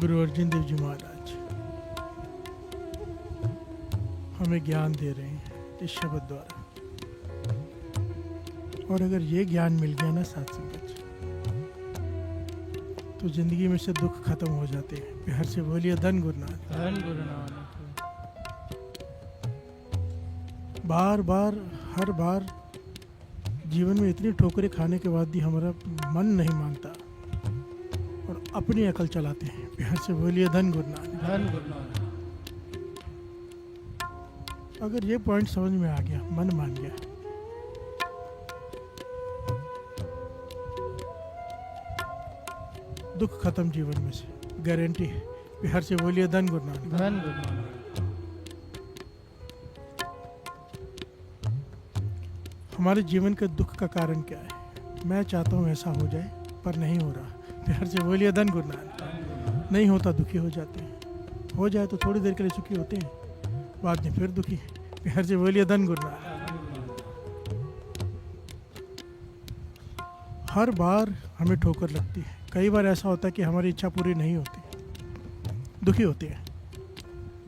गुरु अर्जन देव जी महाराज हमें ज्ञान दे रहे हैं इस शब्द द्वारा। और अगर ये ज्ञान मिल गया ना साथ संगत, तो जिंदगी में से दुख खत्म हो जाते हैं। बिहार से बोलिए धन गुरु नानक। धन गुरु नानक। बार बार हर बार जीवन में इतनी ठोकरें खाने के बाद भी हमारा मन नहीं मानता और अपनी अकल चलाते हैं। बिहार से बोलिए धन गुरु नानक। धन गुरु नानक। अगर ये पॉइंट समझ में आ गया, मन मान गया, दुख खत्म जीवन में से, गारंटी है। बिहार से बोलिए धन गुरु नानक। धन गुरु नानक। हमारे जीवन के दुख का कारण क्या है? मैं चाहता हूँ ऐसा हो जाए पर नहीं हो रहा। बिहार से बोलिए धन गुरु नानक। नहीं होता, दुखी हो जाते हैं। हो जाए तो थोड़ी देर के लिए सुखी होते हैं, बाद में फिर दुखी। बिहार से बोलिए धन गुरु नानक। हर बार हमें ठोकर लगती है। कई बार ऐसा होता है कि हमारी इच्छा पूरी नहीं होती, दुखी होते हैं,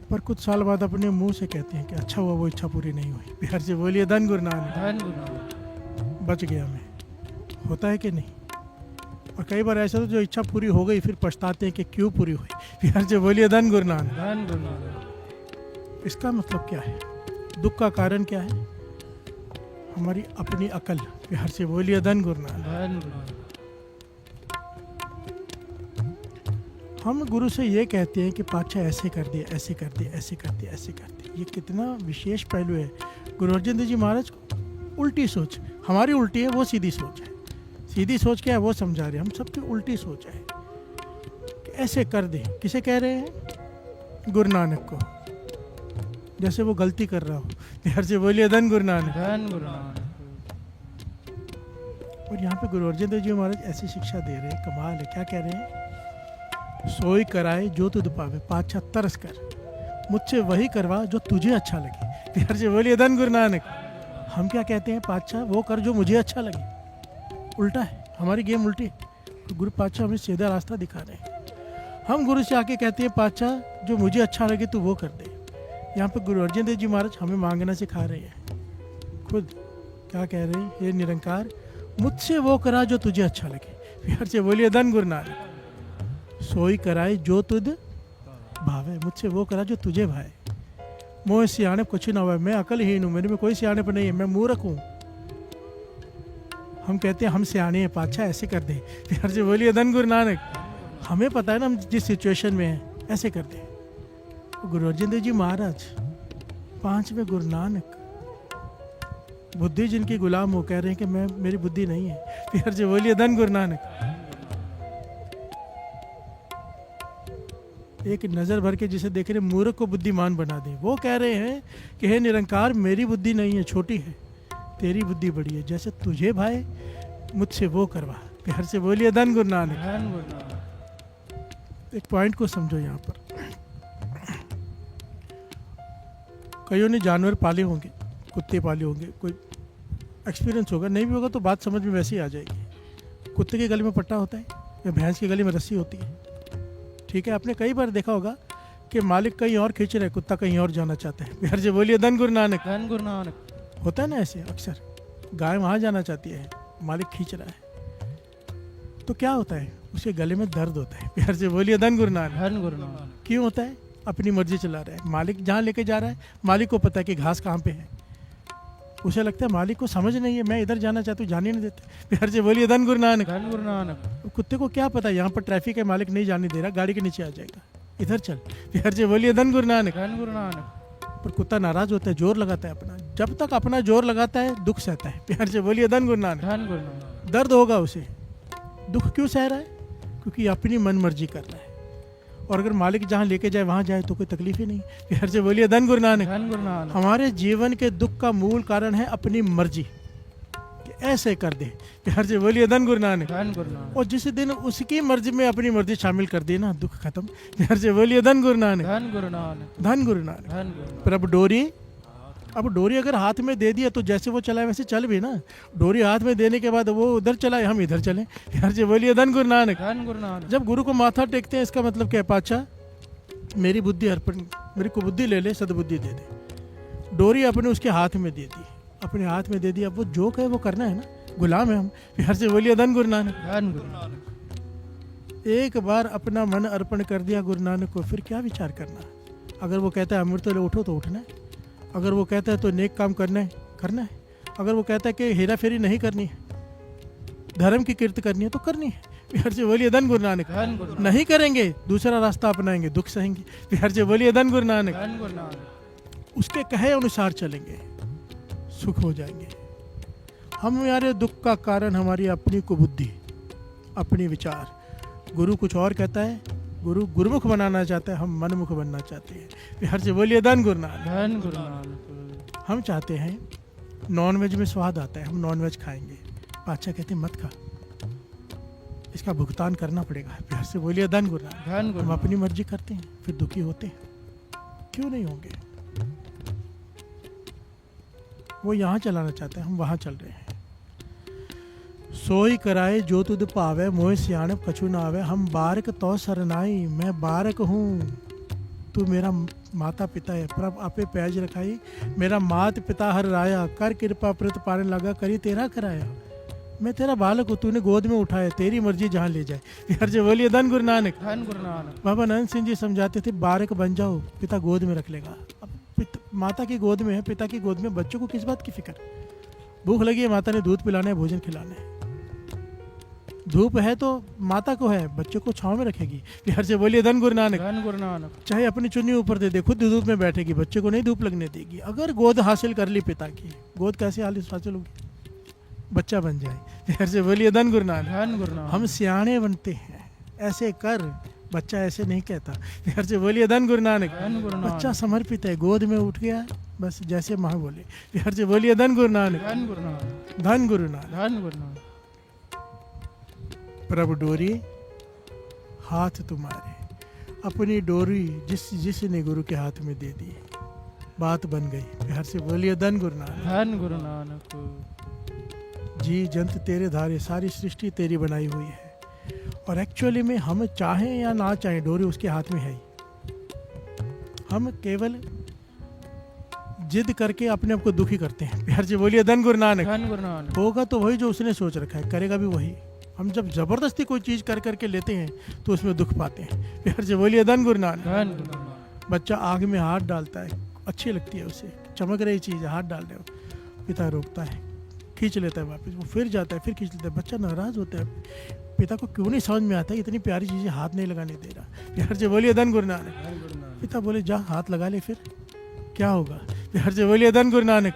पर कुछ साल बाद अपने मुंह से कहते हैं कि अच्छा हुआ वो इच्छा पूरी नहीं हुई। बिहार से बोलिए धन गुरु नानक। धन गुरु नानक। बच गया मैं। होता है कि नहीं? और कई बार ऐसा तो जो इच्छा पूरी हो गई फिर पछताते हैं कि क्यों पूरी हुई। बिहार से बोलिए धन गुरु नानक। धन गुरु नानक। इसका मतलब क्या है? दुख का कारण क्या है? हमारी अपनी अकल। बिहार से बोलिए धन गुरु नानक। धन गुरु नानक। हम गुरु से ये कहते हैं कि पातशाह ऐसे कर दिए, ऐसे कर दिए, ऐसे कर दिए, ऐसे कर दिए। ये कितना विशेष पहलू है। गुरु अर्जन देव जी महाराज को उल्टी सोच, हमारी उल्टी है, वो सीधी सोच है। सीधी सोच क्या है वो समझा रहे हैं। हम सबकी उल्टी सोच है कि ऐसे कर दे। किसे कह रहे हैं? गुरु नानक को, जैसे वो गलती कर रहा हो। बिहार से बोलिए धन गुरु नानक। धन गुरु नानक। और यहाँ पे गुरु अर्जन देव जी महाराज ऐसी शिक्षा दे रहे हैं, कमाल है। क्या कह रहे हैं? सोई कराए जो तुझ पावे, पातशाह तरस कर मुझसे वही करवा जो तुझे अच्छा लगे। बिहार से बोलिए धन गुरु नानक। हम क्या कहते हैं? पातशाह वो कर जो मुझे अच्छा लगे। उल्टा है, हमारी गेम उल्टी है। तो गुरु पातशाह हमें सीधा रास्ता दिखा रहे हैं। हम गुरु से आके कहते हैं पातशाह जो मुझे अच्छा लगे तू वो कर दे। यहाँ पे गुरु अर्जन देव जी महाराज हमें मांगना सिखा रहे हैं। खुद क्या कह रहे हैं? हे निरंकार, मुझसे वो करा जो तुझे अच्छा लगे। बिहार से बोलिए धन गुरु नानक। सोई कराए जो तुझ भावे, मुझसे वो करा जो तुझे भाए। मोह सियाणप कुछ ना हुआ, मैं अकलहीन हूँ, मेरे में कोई सियाणप नहीं है, मैं मूर्ख हूँ। हम कहते हैं हम सियाणे हैं, पातशाह ऐसे कर दे। बिहार से बोलिए धन गुरु नानक। हमें पता है ना हम जिस सिचुएशन में हैं, ऐसे कर दे। गुरु अर्जन देव जी महाराज, पांचवें गुरु नानक, बुद्धि जिनकी गुलाम हो, कह रहे हैं कि मैं, मेरी बुद्धि नहीं है। बिहार से बोलिए धन गुरु नानक। एक नज़र भर के जिसे देख रहे मूर्ख को बुद्धिमान बना दे। वो कह रहे हैं कि हे निरंकार, मेरी बुद्धि नहीं है, छोटी है, तेरी बुद्धि बड़ी है, जैसे तुझे भाई मुझसे वो करवा। बिहार से बोलिए धन गुरु नानक। धन गुरु नानक। एक पॉइंट को समझो यहाँ पर। कईयों ने जानवर पाले होंगे, कुत्ते पाले होंगे, कोई एक्सपीरियंस होगा, नहीं भी होगा तो बात समझ में वैसे ही आ जाएगी। कुत्ते के गले में पट्टा होता है या भैंस के गले में रस्सी होती है, ठीक है? आपने कई बार देखा होगा कि मालिक कहीं और खींच रहा है, कुत्ता कहीं और जाना चाहता है। बिहार से बोलिए धन गुरु नानक। धन गुरु नानक। होता है ना ऐसे अक्सर, गाय वहाँ जाना चाहती है, मालिक खींच रहा है, तो क्या होता है? उसके गले में दर्द होता है। बिहार से बोलिए धन गुरु नानक। धन गुरु नानक। क्यों होता है? अपनी मर्जी चला रहा है। मालिक जहाँ लेके जा रहा है, मालिक को पता है कि घास कहाँ पे है। उसे लगता है मालिक को समझ नहीं है, मैं इधर जाना चाहता हूँ, जाने नहीं देते। बिहार से बोलिए धन गुरु नानक। धन गुरु नानक। कुत्ते को क्या पता यहाँ पर ट्रैफिक है, मालिक नहीं जाने दे रहा, गाड़ी के नीचे आ जाएगा, इधर चल। बिहार से बोलिए धन गुरु नानक। धन गुरु नानक। पर कुत्ता नाराज होता है, जोर लगाता है अपना। जब तक अपना जोर लगाता है दुख सहता है। बिहार से बोलिए धन गुरु नानक। धन गुरु नानक। दर्द होगा उसे, दुख क्यों सह रहा है? क्योंकि अपनी मन मर्जी कर रहा है। और अगर मालिक जहाँ लेके जाए वहाँ जाए तो कोई तकलीफ ही नहीं। बिहार से बोलिए धन गुरु नानक। धन गुरु नानक। हमारे जीवन के दुख का मूल कारण है अपनी मर्जी, कि ऐसे कर दे। बिहार से बोलिए धन गुरु नानक। धन गुरु नानक। और जिस दिन उसकी मर्जी में अपनी मर्जी शामिल कर दी ना, दुख खत्म। बिहार से बोलिए धन गुरु नानक। धन गुरु नानक। धन गुरु नानक। धन गुरु नानक। प्रभु डोरी अब डोरी अगर हाथ में दे दिया तो जैसे वो चलाए वैसे चल भी ना। डोरी हाथ में देने के बाद वो उधर चलाए, हम इधर चलें। यार जी बोलिए धन गुरु नानक। धन गुरु नानक। जब गुरु को माथा टेकते हैं इसका मतलब क्या है? पाचा मेरी बुद्धि अर्पण, मेरी को बुद्धि ले ले, सद्बुद्धि दे दे। डोरी अपने उसके हाथ में दे दी, अपने हाथ में दे दी। अब वो जो कहे वो करना है ना, गुलाम है हम। यार से बोलिए धन गुरु नानक। धन गुरु नानक। एक बार अपना मन अर्पण कर दिया गुरु नानक को, फिर क्या विचार करना। अगर वो कहता है अमृत ले उठो तो उठना है, अगर वो कहता है तो नेक काम करना है, करना है। अगर वो कहता है कि हेरा फेरी नहीं करनी है, धर्म की कीर्ति करनी है तो करनी है। बिहार से बोलिए धन गुरु नानक। धन गुरु नानक। नहीं करेंगे दूसरा रास्ता अपनाएंगे, दुख सहेंगे। बिहार से बोलिए धन गुरु नानक। धन गुरु नानक। उसके कहे अनुसार चलेंगे, सुख हो जाएंगे। हमारे दुख का कारण हमारी अपनी कुबुद्धि, अपनी विचार। गुरु कुछ और कहता है, गुरु गुरुमुख बनाना चाहता है, हम मनमुख बनना चाहते हैं। बिहार से बोलिए धन गुरु नानक। धन गुरु नानक। हम चाहते हैं नॉन वेज में स्वाद आता है, हम नॉन वेज खाएंगे। बादशाह कहते हैं मत खा, इसका भुगतान करना पड़ेगा। बिहार से बोलिए धन गुरु नानक। धन गुरु हम नानक। अपनी मर्जी करते हैं फिर दुखी होते हैं, क्यों नहीं होंगे? वो यहाँ चलाना चाहते हैं, हम वहाँ चल रहे हैं। सोई कराए जो तुद पावे, मोह सियाणप कछु ना आवे। हम बारक तो सरनाई, मैं बारक हूँ, तू मेरा माता पिता है। प्रभ आपे पैज रखाई, मेरा मात पिता हर राया। कर कृपा प्रत पारन लगा, करी तेरा कराया। मैं तेरा बालक हूँ, तूने गोद में उठाया, तेरी मर्जी जहाँ ले जाए। हर जगह बोलिए धन गुरु नानक। धन गुरु नानक। बाबा नानक सिंह जी समझाते थे, बारक बन जाओ, पिता गोद में रख लेगा। अब माता की गोद में है, पिता की गोद में, बच्चों को किस बात की फिक्र? भूख लगी है, माता ने दूध पिलाना है, भोजन खिलाना है। धूप है तो माता को है, बच्चों को छांव में रखेगी। बिहार से बोलिए धन गुरु नानक। धन गुरु नानक। चाहे अपनी चुन्नी ऊपर दे दे, खुद धूप में बैठेगी, बच्चे को नहीं धूप लगने देगी। अगर गोद हासिल कर ली पिता की, गोद कैसे हासिल होगी? बच्चा बन जाए। बिहार से बोलिए धन गुरु नानक। धन गुरु नानक। हम सियाणे बनते हैं, ऐसे कर, बच्चा ऐसे नहीं कहता। बिहार से बोलिए धन गुरु नानक। धन गुरु नानक। बच्चा समर्पित है, गोद में उठ गया, बस जैसे माँ बोले। बिहार से बोलिए धन गुरु नानक। धन गुरु नानक। धन गुरु नानक। धन गुरु नानक। प्रभु डोरी हाथ तुम्हारे। अपनी डोरी जिसने गुरु के हाथ में दे दी, बात बन गई। बिहार से बोलिए धन गुरु नानक। धन गुरु नानक। जी जंत तेरे धारे, सारी सृष्टि तेरी बनाई हुई है। और एक्चुअली में हम चाहें या ना चाहें, डोरी उसके हाथ में है ही। हम केवल जिद करके अपने आप को दुखी करते हैं। बिहार से बोलिए धन गुरु नानक। धन गुरु नानक। होगा तो वही जो उसने सोच रखा है, करेगा भी वही। हम जब जबरदस्ती कोई चीज कर करके लेते हैं तो उसमें दुख पाते हैं। बिहार से बोलिए धन गुरु नानक। धन गुरु नानक। बच्चा आग में हाथ डालता है, अच्छी लगती है उसे, चमक रही चीज है, हाथ डाल रहे हो, पिता रोकता है, खींच लेता है वापस, वो फिर जाता है, फिर खींच लेता है। बच्चा नाराज होता है, पिता को क्यों नहीं समझ में आता है इतनी प्यारी चीजें हाथ नहीं लगाने दे रहा। बिहार से बोलिए धन गुरु नानक। पिता बोले जा हाथ लगा ले, फिर क्या होगा? बिहार से बोलिए धन गुरु नानक।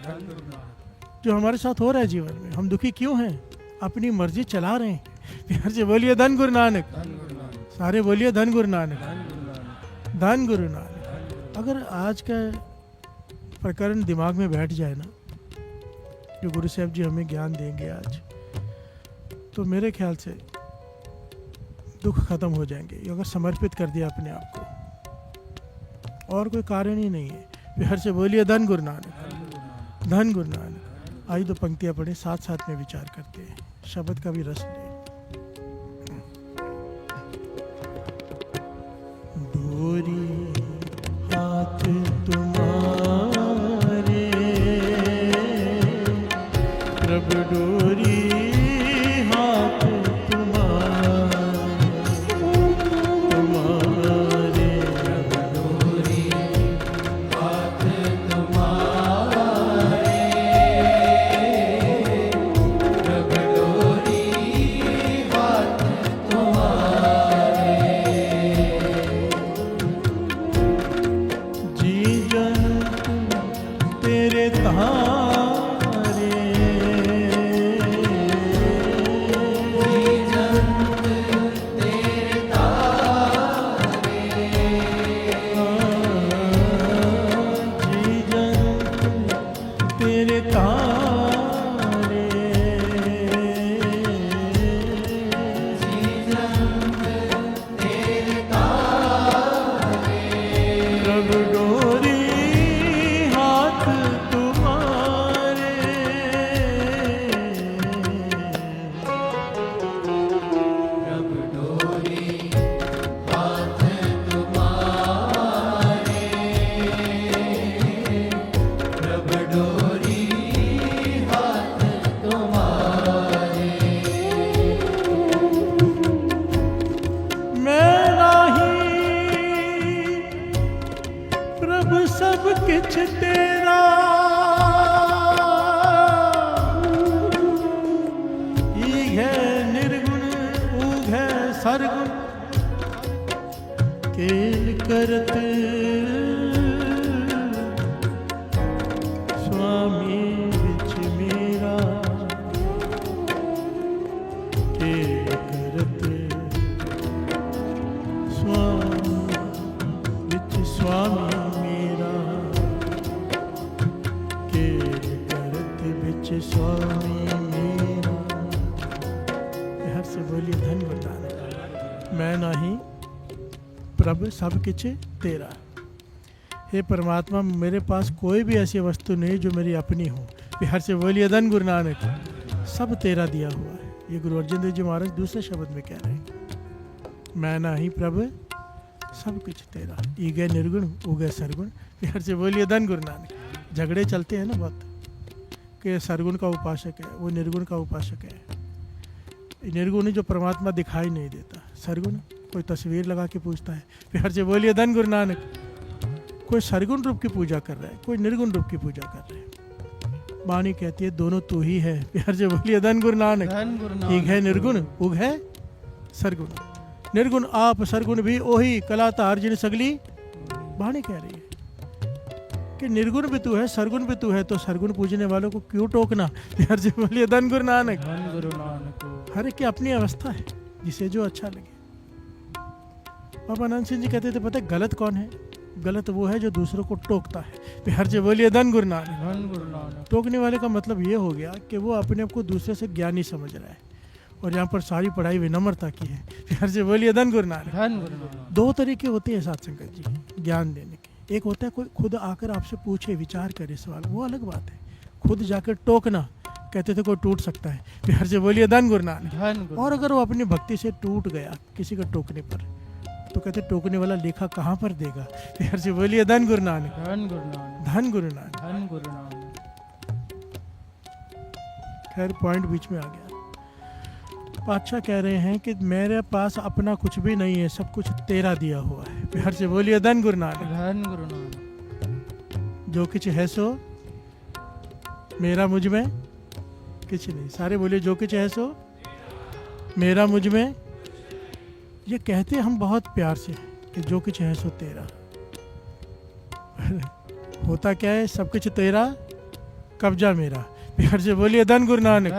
जो हमारे साथ हो रहा है जीवन में, हम दुखी क्यों हैं? अपनी मर्जी चला रहे हैं। बिहार से बोलिए धन गुरु नानक। सारे बोलिए धन गुरु नानक। धन गुरु नानक। अगर आज का प्रकरण दिमाग में बैठ जाए ना, जो गुरु साहब जी हमें ज्ञान देंगे आज, तो मेरे ख्याल से दुख खत्म हो जाएंगे। अगर समर्पित कर दिया अपने आप को, और कोई कारण ही नहीं है। बिहार से बोलिए धन गुरु नानक। धन गुरु नानक। आई दो पंक्तियां पढ़े, साथ साथ में विचार करते हैं, शब्द का भी रस ले। डोरी हाथ तुम्हारे, प्रभु डोरी हाथ तुम्हारे, प्रभु डोरी हाथ तुम्हारे, प्रभु डोरी हाथ तुम्हारे। जी जंत तेरे धारे, करत स्वामी विच मेरा के करत स्वामी विच स्वामी मेरा के करत विच स्वामी मेरा। हर से बोलिए धन बताने मैं नाही प्रभु सब किछ तेरा। हे परमात्मा मेरे पास कोई भी ऐसी वस्तु नहीं जो मेरी अपनी हो। बिहार से बोलिए धन गुरु नानक, सब तेरा दिया हुआ है। ये गुरु अर्जन देव जी महाराज दूसरे शब्द में कह रहे हैं, मैं नाही प्रभु सब कुछ तेरा। ईगे निर्गुण उगे सरगुण। बिहार से बोलिए धन गुरु नानक। झगड़े चलते हैं ना बहुत कि सरगुण का उपासक है, वो निर्गुण का उपासक है। निर्गुण जो परमात्मा दिखाई नहीं देता, सरगुण कोई तस्वीर लगा के पूछता है। बिहार से बोलिए धन गुरु नानक। कोई सरगुण रूप की पूजा कर रहा है, कोई निर्गुण रूप की पूजा कर रहा है। वाणी कहती है दोनों तू ही है। बिहार से बोलिए धन गुरु नानक। एक है निर्गुण, उग है सरगुण। निर्गुण आप सरगुण भी ओही कलातार जिन सगली। वाणी कह रही है कि निर्गुण भी तू है, सरगुण भी तू है, तो सरगुण पूजने वालों को क्यों टोकना। बिहार से बोलिए धन गुरु नानक। हर एक की अपनी अवस्था है, जिसे जो अच्छा लगे। बाबा आनंद सिंह जी कहते थे पता है गलत कौन है? गलत वो है जो दूसरों को टोकता है। बिहार से बोलिए धन गुरु नानक। टोकने वाले का मतलब ये हो गया कि वो अपने आप को दूसरे से ज्ञानी समझ रहा है, और यहाँ पर सारी पढ़ाई विनम्रता की है। बिहार से बोलिए धन गुरु नानक। दो तरीके होते हैं साथ संगत जी ज्ञान देने के। एक होता है कोई खुद आकर आपसे पूछे, विचार करे सवाल, वो अलग बात है। खुद जाकर टोकना, कहते थे कोई टूट सकता है। बिहार से बोलिए धन गुरु नानक। और अगर वो अपनी भक्ति से टूट गया किसी का टोकने पर, तो कहते टोकने वाला लेखा कहाँ पर देगा। बिहार से बोलिए धन गुरु नानक। धन गुरु नानक। खैर पॉइंट बीच में आ गया। पातशाह कह रहे हैं कि मेरे पास अपना कुछ भी नहीं है, सब कुछ तेरा दिया हुआ है। बिहार से बोलिए धन गुरु नानक। जो कुछ है सो मेरा मुझ में कुछ नहीं। सारे बोलिए जो कुछ है सो मेरा मुझ में। ये कहते हम बहुत प्यार से कि जो कुछ है सो तेरा। होता क्या है? सब कुछ तेरा, कब्जा मेरा। बिहार से बोलिए धन गुरु नानक।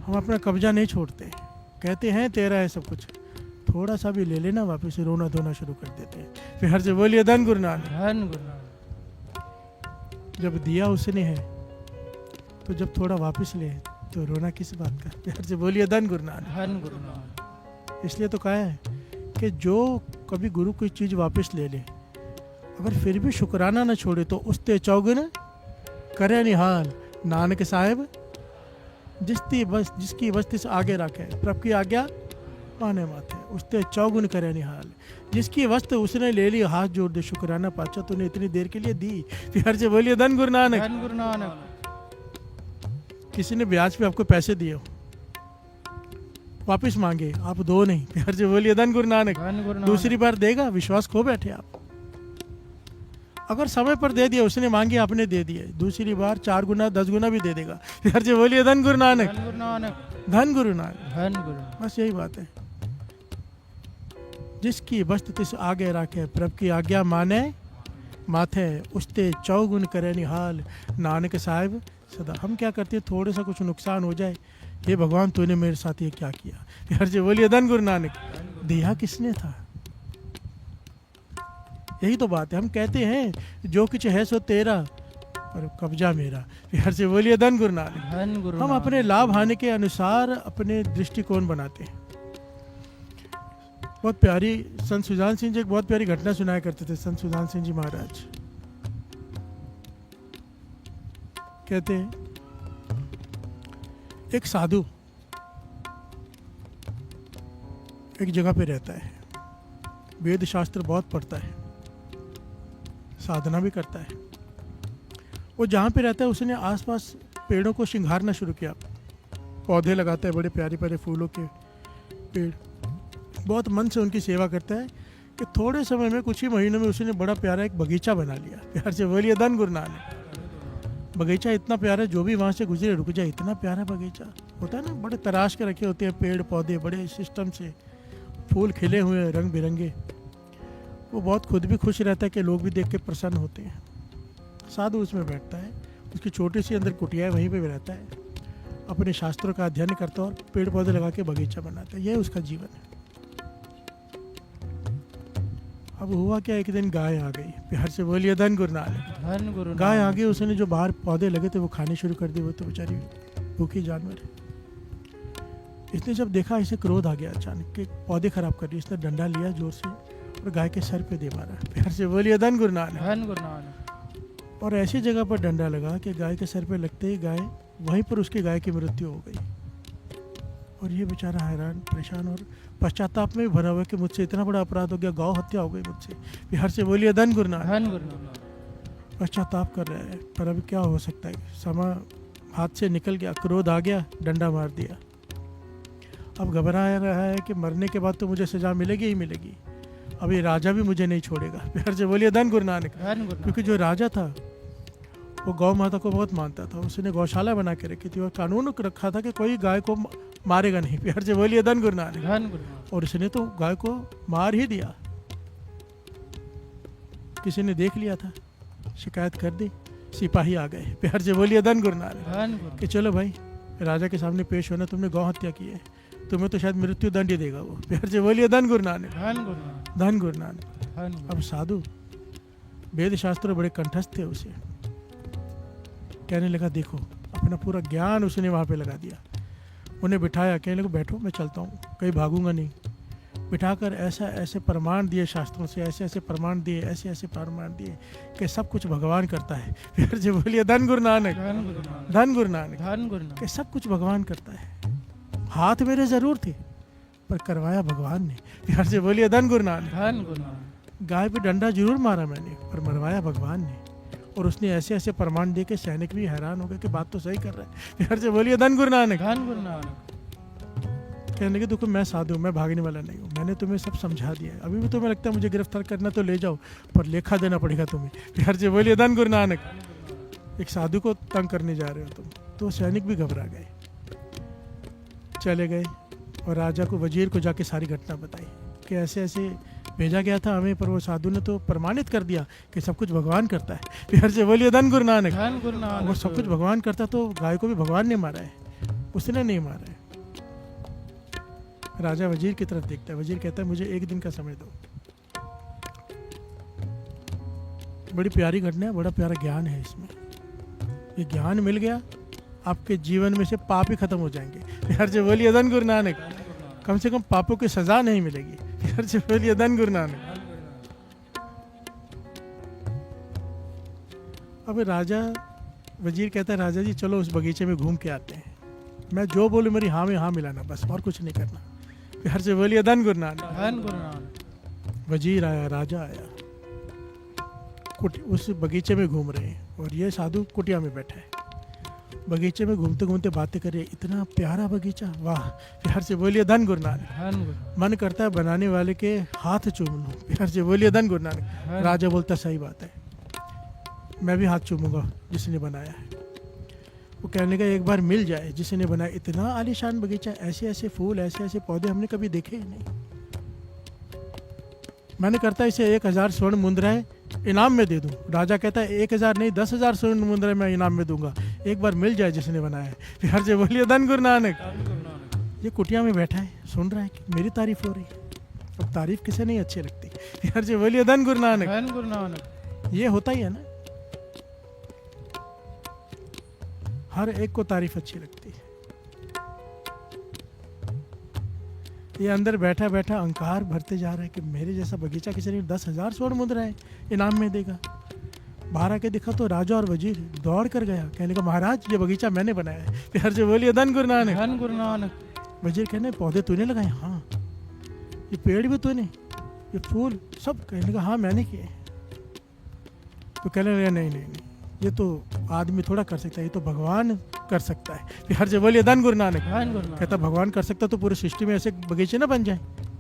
हम अपना कब्जा नहीं छोड़ते, कहते हैं तेरा है सब कुछ, थोड़ा सा भी ले लेना वापस रोना धोना शुरू कर देते हैं। बिहार से बोलिए धन गुरु नानक। जब दिया उसने है तो जब थोड़ा वापस ले तो रोना किस बात का। बिहार से बोलिए धन गुरु नानक। इसलिए तो कहा है कि जो कभी गुरु कोई चीज़ वापस ले ले, अगर फिर भी शुक्राना न छोड़े, तो उसते चौगुन करे निहाल। नानक साहिब जिसकी बस्ती से आगे रखे, प्रभु की आज्ञा पाने माथे, उसते चौगुन करे निहाल। जिसकी वस्तु उसने ले ली, हाथ जोड़ दे शुक्राना पाचा तूने इतनी देर के लिए दी। फिर से बोलिए धन गुरु नानक। किसी ने ब्याज पे आपको पैसे दिए हो, वापिस मांगे, आप दो नहीं। प्यार से बोलिए धन गुरु नानक। दूसरी बार देगा, विश्वास खो बैठे आप। अगर समय पर दे दिया, उसने मांगी आपने दे दिए, दूसरी बार 4 गुना 10 गुना भी दे देगा। प्यार से बोलिए धन गुरु नानक। धन गुरु नानक। बस यही बात है। जिसकी वस्तु तिस आगे रखे, प्रभु की आज्ञा माने माथे, उसते चौगुन करे निहाल। नानक साहिब सदा। हम क्या करते हैं, थोड़ा सा कुछ नुकसान हो जाए, हे भगवान तूने मेरे साथ ये क्या किया। प्यार से बोलिए धन गुरु नानक। दिया किसने था? यही तो बात है। हम कहते हैं जो कुछ है सो तेरा, और कब्जा मेरा। प्यार से बोलिए धन गुरु नानक। हम अपने लाभ हानि के अनुसार अपने दृष्टिकोण बनाते हैं। बहुत प्यारी संत सुजान सिंह जी एक बहुत प्यारी घटना सुनाया करते थे। संत सुजान सिंह जी महाराज कहते हैं, एक साधु एक जगह पे रहता है, वेद शास्त्र बहुत पढ़ता है, साधना भी करता है। वो जहाँ पे रहता है उसने आसपास पेड़ों को श्रृंगारना शुरू किया। पौधे लगाता है, बड़े प्यारे प्यारे फूलों के पेड़, बहुत मन से उनकी सेवा करता है कि थोड़े समय में, कुछ ही महीनों में उसने बड़ा प्यारा एक बगीचा बना लिया। प्यार से बोलिए धन गुरु नानक। बगीचा इतना प्यारा, जो भी वहाँ से गुजरे रुक जाए, इतना प्यारा बगीचा होता है ना। बड़े तराश के रखे होते हैं पेड़ पौधे, बड़े सिस्टम से, फूल खिले हुए रंग बिरंगे। वो बहुत खुद भी खुश रहता है कि लोग भी देख के प्रसन्न होते हैं। साधु उसमें बैठता है, उसकी छोटी सी अंदर कुटिया है, वहीं पे भी रहता है, अपने शास्त्रों का अध्ययन करता है और पेड़ पौधे लगा के बगीचा बनाता है। यह उसका जीवन है। अब हुआ क्या, एक दिन गाय आ गई। प्यार से बोलिए धन गुरु नानक। धन गुरु गाय आ नानक। गई, उसने जो बाहर पौधे लगे थे वो खाने शुरू कर दिए। वो तो बेचारी भूखी जानवर है। इसने जब देखा, इसे क्रोध आ गया अचानक कि पौधे खराब कर रही। इसने डंडा लिया जोर से और गाय के सर पे दे मारा। प्यार से बोलिए धन गुरु नानक। धन गुरु नानक। और ऐसी जगह पर डंडा लगा कि गाय के सर पे लगते ही गाय वहीं पर उसकी गाय की मृत्यु हो गई। और ये बेचारा हैरान परेशान और पश्चाताप में भी भरा हुआ कि मुझसे इतना बड़ा अपराध हो गया, गौ हत्या हो गई मुझसे। बिहार से बोलिए धन गुरु नानक। धन गुरु नानक। पश्चाताप कर रहा है, पर अभी क्या हो सकता है, समा हाथ से निकल गया, क्रोध आ गया, डंडा मार दिया। अब घबरा रहा है कि मरने के बाद तो मुझे सजा मिलेगी ही मिलेगी, अब ये राजा भी मुझे नहीं छोड़ेगा। बिहार से बोलिए धन गुरु नानक। धन गुरु क्योंकि जो राजा था वो गौ माता को बहुत मानता था। उसने गौशाला बना के रखी थी और कानून रखा था कि कोई गाय को मारेगा नहीं। प्यार से बोलिए धन गुरु नानक। धन गुरु नानक। और इसने तो गाय को मार ही दिया। किसी ने देख लिया था, शिकायत कर दी, सिपाही आ गए। प्यार से बोलिए धन गुरु नानक। धन गुरु कि चलो भाई, राजा के सामने पेश होना, तुमने गौ हत्या की है, तुम्हें तो शायद मृत्यु दंड ही देगा वो। प्यार से बोलिए धन गुरु नानक। धन गुरु नानक। धन गुरु नानक। धन गुरु। अब साधु वेद शास्त्र बड़े कंठस्थ थे उसे। कहने लगा देखो, अपना पूरा ज्ञान उसने वहाँ पे लगा दिया। उन्हें बिठाया, कहने लगा बैठो, मैं चलता हूँ, कहीं भागूंगा नहीं। बिठाकर ऐसा ऐसे प्रमाण दिए शास्त्रों से, ऐसे ऐसे प्रमाण दिए, ऐसे ऐसे प्रमाण दिए कि सब कुछ भगवान करता है। फिर से बोलिए धन गुरु नानक। धन गुरु नानक। धन गुरु नानक। धन गुरु नानक। कि सब कुछ भगवान करता है। हाथ मेरे जरूर थे पर करवाया भगवान ने। प्यार से बोलिए धन गुरु नानक। धन गुरु नानक। गाय पे डंडा जरूर मारा मैंने, पर मरवाया भगवान ने। और उसने ऐसे ऐसे प्रमाण दे के सैनिक भी हैरान हो गए कि बात तो सही कर रहा है। प्यार से बोलिए धन गुरु नानक। धन गुरु नानक। कहने लगे देखो, मैं साधु हूँ, मैं भागने वाला नहीं हूँ, मैंने तुम्हें सब समझा दिया है। अभी भी तुम्हें लगता है मुझे गिरफ्तार करना तो ले जाओ, पर लेखा देना पड़ेगा तुम्हें। प्यार से बोलिए धन गुरु नानक। एक साधु को तंग करने जा रहे हो तुम। तो सैनिक भी घबरा गए, चले गए और राजा को, वजीर को जाके सारी घटना बताई कि ऐसे ऐसे भेजा गया था हमें, पर वो साधु ने तो प्रमाणित कर दिया कि सब कुछ भगवान करता है। प्यार से बोलिए धन गुरु नानक। धन गुरु नानक। अगर सब कुछ भगवान करता तो गाय को भी भगवान ने मारा है, उसने नहीं मारा है। राजा वजीर की तरफ देखता है, वजीर कहता है मुझे एक दिन का समय दो। बड़ी प्यारी घटना है, बड़ा प्यारा ज्ञान है इसमें। ये ज्ञान मिल गया, आपके जीवन में से पाप ही खत्म हो जाएंगे। प्यार से बोलिए धन गुरु नानक। कम से कम पापों की सजा नहीं मिलेगी। प्यार से बोलिए धन गुरु नानक। अब राजा, वजीर कहता है राजा जी चलो उस बगीचे में घूम के आते हैं, मैं जो बोलूं मेरी हाँ में हाँ मिलाना, बस और कुछ नहीं करना। प्यार से बोलिए धन गुरु नानक। धन गुरु नानक। वजीर आया, राजा आया, उस बगीचे में घूम रहे हैं और ये साधु कुटिया में बैठा है। बगीचे में घूमते घूमते बातें करे, इतना प्यारा बगीचा, वाह। प्यार से बोलिए धन गुरु नानक। धन गुरु। मन करता है बनाने वाले के हाथ चूम लूं। प्यार से बोलिए धन गुरु नानक। राजा बोलता सही बात है, मैं भी हाथ चूमूंगा जिसने बनाया है। वो कहने का एक बार मिल जाए जिसने बनाया, इतना आलीशान बगीचा, ऐसे ऐसे फूल, ऐसे ऐसे पौधे हमने कभी देखे ही नहीं। मैंने करता है इसे 1000 स्वर्ण मुद्राएं इनाम में दे दूं। राजा कहता है 1000 नहीं 10,000 स्वर्ण मुद्राएं मैं इनाम में दूंगा, एक बार मिल जाए जिसने बनाया है। प्यार से बोलिए धन गुरु नानक। ये कुटिया में बैठा है, सुन रहा है कि मेरी तारीफ हो रही है। अब तारीफ किसे नहीं अच्छी लगती। प्यार से बोलिए धन गुरु नानक। धन गुरु नानक। ये होता ही है ना, हर एक को तारीफ अच्छी लगती है। ये अंदर बैठा बैठा अहंकार भरते जा रहा है कि मेरे जैसा बगीचा किसी ने 10,000 स्वर्ण मुद्राएं इनाम में देगा। बाहर आके देखा तो राजा और वजीर दौड़ कर गया, कहने का महाराज ये बगीचा मैंने बनाया है। प्यार से बोलिए धन गुरु नानक। धन गुरु नानक। वजीर कहने पौधे तूने लगाए? हाँ। ये पेड़ भी तूने, ये फूल सब? कहने का हाँ मैंने किए। तो कहने लगा नहीं नहीं नहीं, ये तो आदमी थोड़ा कर सकता है, ये तो भगवान कर सकता है। प्यार से बोलिए धन गुरु नानक। धन गुरु नानक। कहता भगवान कर सकता तो पूरी सृष्टि में ऐसे बगीचे ना बन जाए,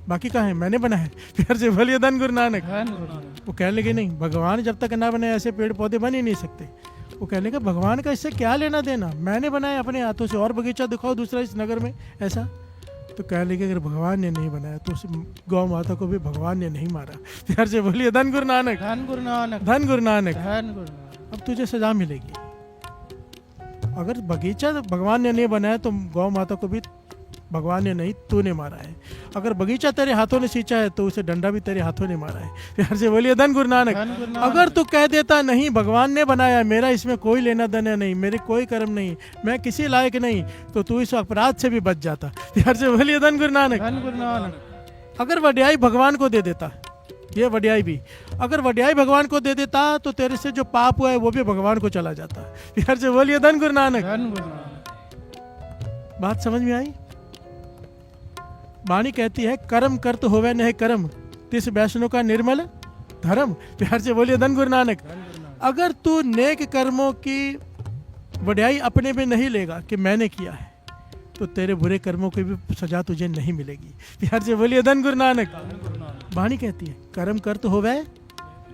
बाकी कहाँ है, मैंने बनाया है। प्यार से बोलिए धन गुरु नानक। धन गुरु नानक। वो कहने लगे नहीं, भगवान जब तक ना बनाए ऐसे पेड़ पौधे बन ही नहीं सकते। वो कहने का भगवान का इससे क्या लेना देना, मैंने बनाया अपने हाथों से, और बगीचा दिखाओ दूसरा इस नगर में ऐसा। तो कह लगे अगर भगवान ने नहीं बनाया तो उस गौ माता को भी भगवान ने नहीं मारा। प्यार से बोलिए धन गुरु नानक, धन गुरु नानक, धन गुरु नानक। धन गुरु नानक। अब तुझे सजा मिलेगी। अगर बगीचा भगवान ने नहीं बनाया तो गौ माता को भी भगवान ने नहीं, तूने मारा है। अगर बगीचा तेरे हाथों ने सींचा है तो उसे डंडा भी तेरे हाथों ने मारा है। प्यार से बोलिए धन गुरु नानक। धन गुरु नानक। अगर तू कह देता नहीं भगवान ने बनाया, मेरा इसमें कोई लेना देना नहीं, मेरे कोई कर्म नहीं, मैं किसी लायक नहीं, तो तू इस अपराध से भी बच जाता। प्यार से बोलिए धन गुरु नानक। धन गुरु नानक। अगर वड्याई भगवान को दे देता, ये वड्याई भी अगर वड्याई भगवान को दे देता तो तेरे से जो पाप हुआ है वो भी भगवान को चला जाता। प्यार से बोलिए धन गुरु नानक। धन गुरु नानक। बात समझ में आई? वाणी कहती है कर्म करत होवे नहीं कर्म, तिस वैष्णव का निर्मल धर्म। प्यार से बोलिए धन गुरु नानक। धन गुरु नानक। अगर तू नेक कर्मों की वड्याई अपने में नहीं लेगा कि मैंने किया है, तो तेरे बुरे कर्मों की भी सजा तुझे नहीं मिलेगी। प्यार से बोलिए धन गुरु नानक। धन गुरु नानक। वाणी कहती है कर्म करत होवे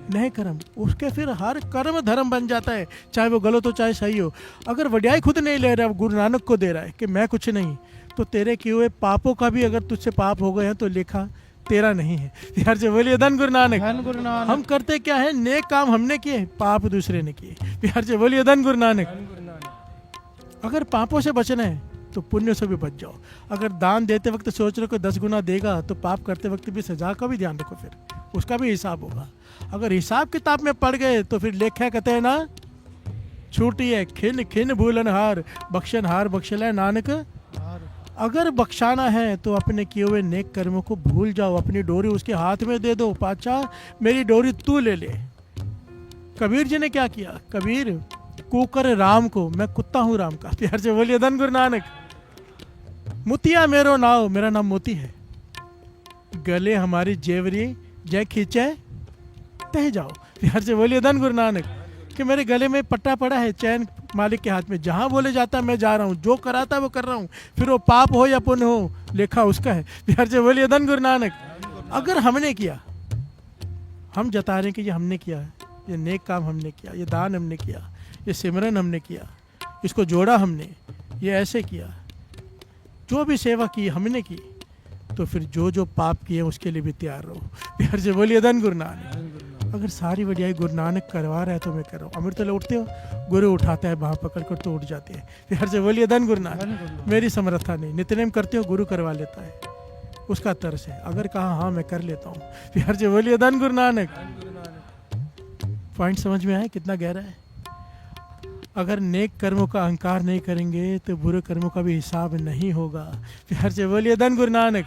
नहीं कर्म, उसके फिर हर कर्म धर्म बन जाता है, चाहे वो गलत हो चाहे सही हो। अगर वड्याई खुद नहीं ले रहा, गुरु नानक को दे रहा है कि मैं कुछ नहीं, तो तेरे किए हुए पापों का भी अगर तुझसे पाप हो गए हैं तो लेखा तेरा नहीं है। प्यार से बोलिए धन गुरु नानक। धन गुरु नानक। हम करते क्या है, नेक काम हमने किए, पाप दूसरे ने किए। प्यार से बोलिए धन गुरु नानक। धन गुरु नानक। अगर पापों से बचना है तो पुण्य से भी बच जाओ। अगर दान देते वक्त सोच रहे हो कि 10 गुना देगा, तो पाप करते वक्त भी सजा का भी ध्यान रखो, फिर उसका भी हिसाब होगा। अगर हिसाब किताब में पड़ गए तो फिर लेखा कहते हैं ना, छूटी है खिन खिन भूलन हार, बख्शन हार बख्शल नानक। अगर बख्शाना है तो अपने किए हुए नेक कर्मों को भूल जाओ, अपनी डोरी उसके हाथ में दे दो, पाचा मेरी डोरी तू ले ले। कबीर जी ने क्या किया? कबीर कुकर राम को, मैं कुत्ता हूँ राम का। प्यार से बोलिए धन गुरु नानक। मुतिया मेरो नाव, मेरा नाम मोती है, गले हमारी जेवरी जय खींचे तह जाओ। प्यार से बोलिए धन गुरु नानक। कि मेरे गले में पट्टा पड़ा है, चैन मालिक के हाथ में, जहां बोले जाता मैं जा रहा हूं, जो कराता वो कर रहा हूं, फिर वो पाप हो या पुण्य हो लेखा उसका है। प्यार से बोलिए धन गुरु नानक। अगर हमने किया, हम जता रहे हैं कि ये हमने किया है, ये नेक काम हमने किया, ये दान हमने किया, ये सिमरन हमने किया, इसको जोड़ा हमने, ये ऐसे किया, जो भी सेवा की हमने की, तो फिर जो जो पाप किए उसके लिए भी तैयार रहो। प्यार से बोलिए धन गुरु नानक। अगर सारी वड्याई गुरु नानक करवा रहा है तो मैं कर रहा हूँ। अमृत तो उठते हो, गुरु उठाता है बाँह पकड़ कर तो उठ जाते हैं। प्यार से बोलिए धन गुरु नानक। मेरी समर्था नहीं, नित्यनेम करते हो गुरु करवा लेता है, उसका तरस है। अगर कहा हाँ मैं कर लेता हूँ, प्यार से बोलिए धन गुरु नानक। पॉइंट समझ में आया कितना गहरा है? अगर नेक कर्मों का अहंकार नहीं करेंगे तो बुरे कर्मों का भी हिसाब नहीं होगा। प्यार से बोलिए धन गुरु नानक।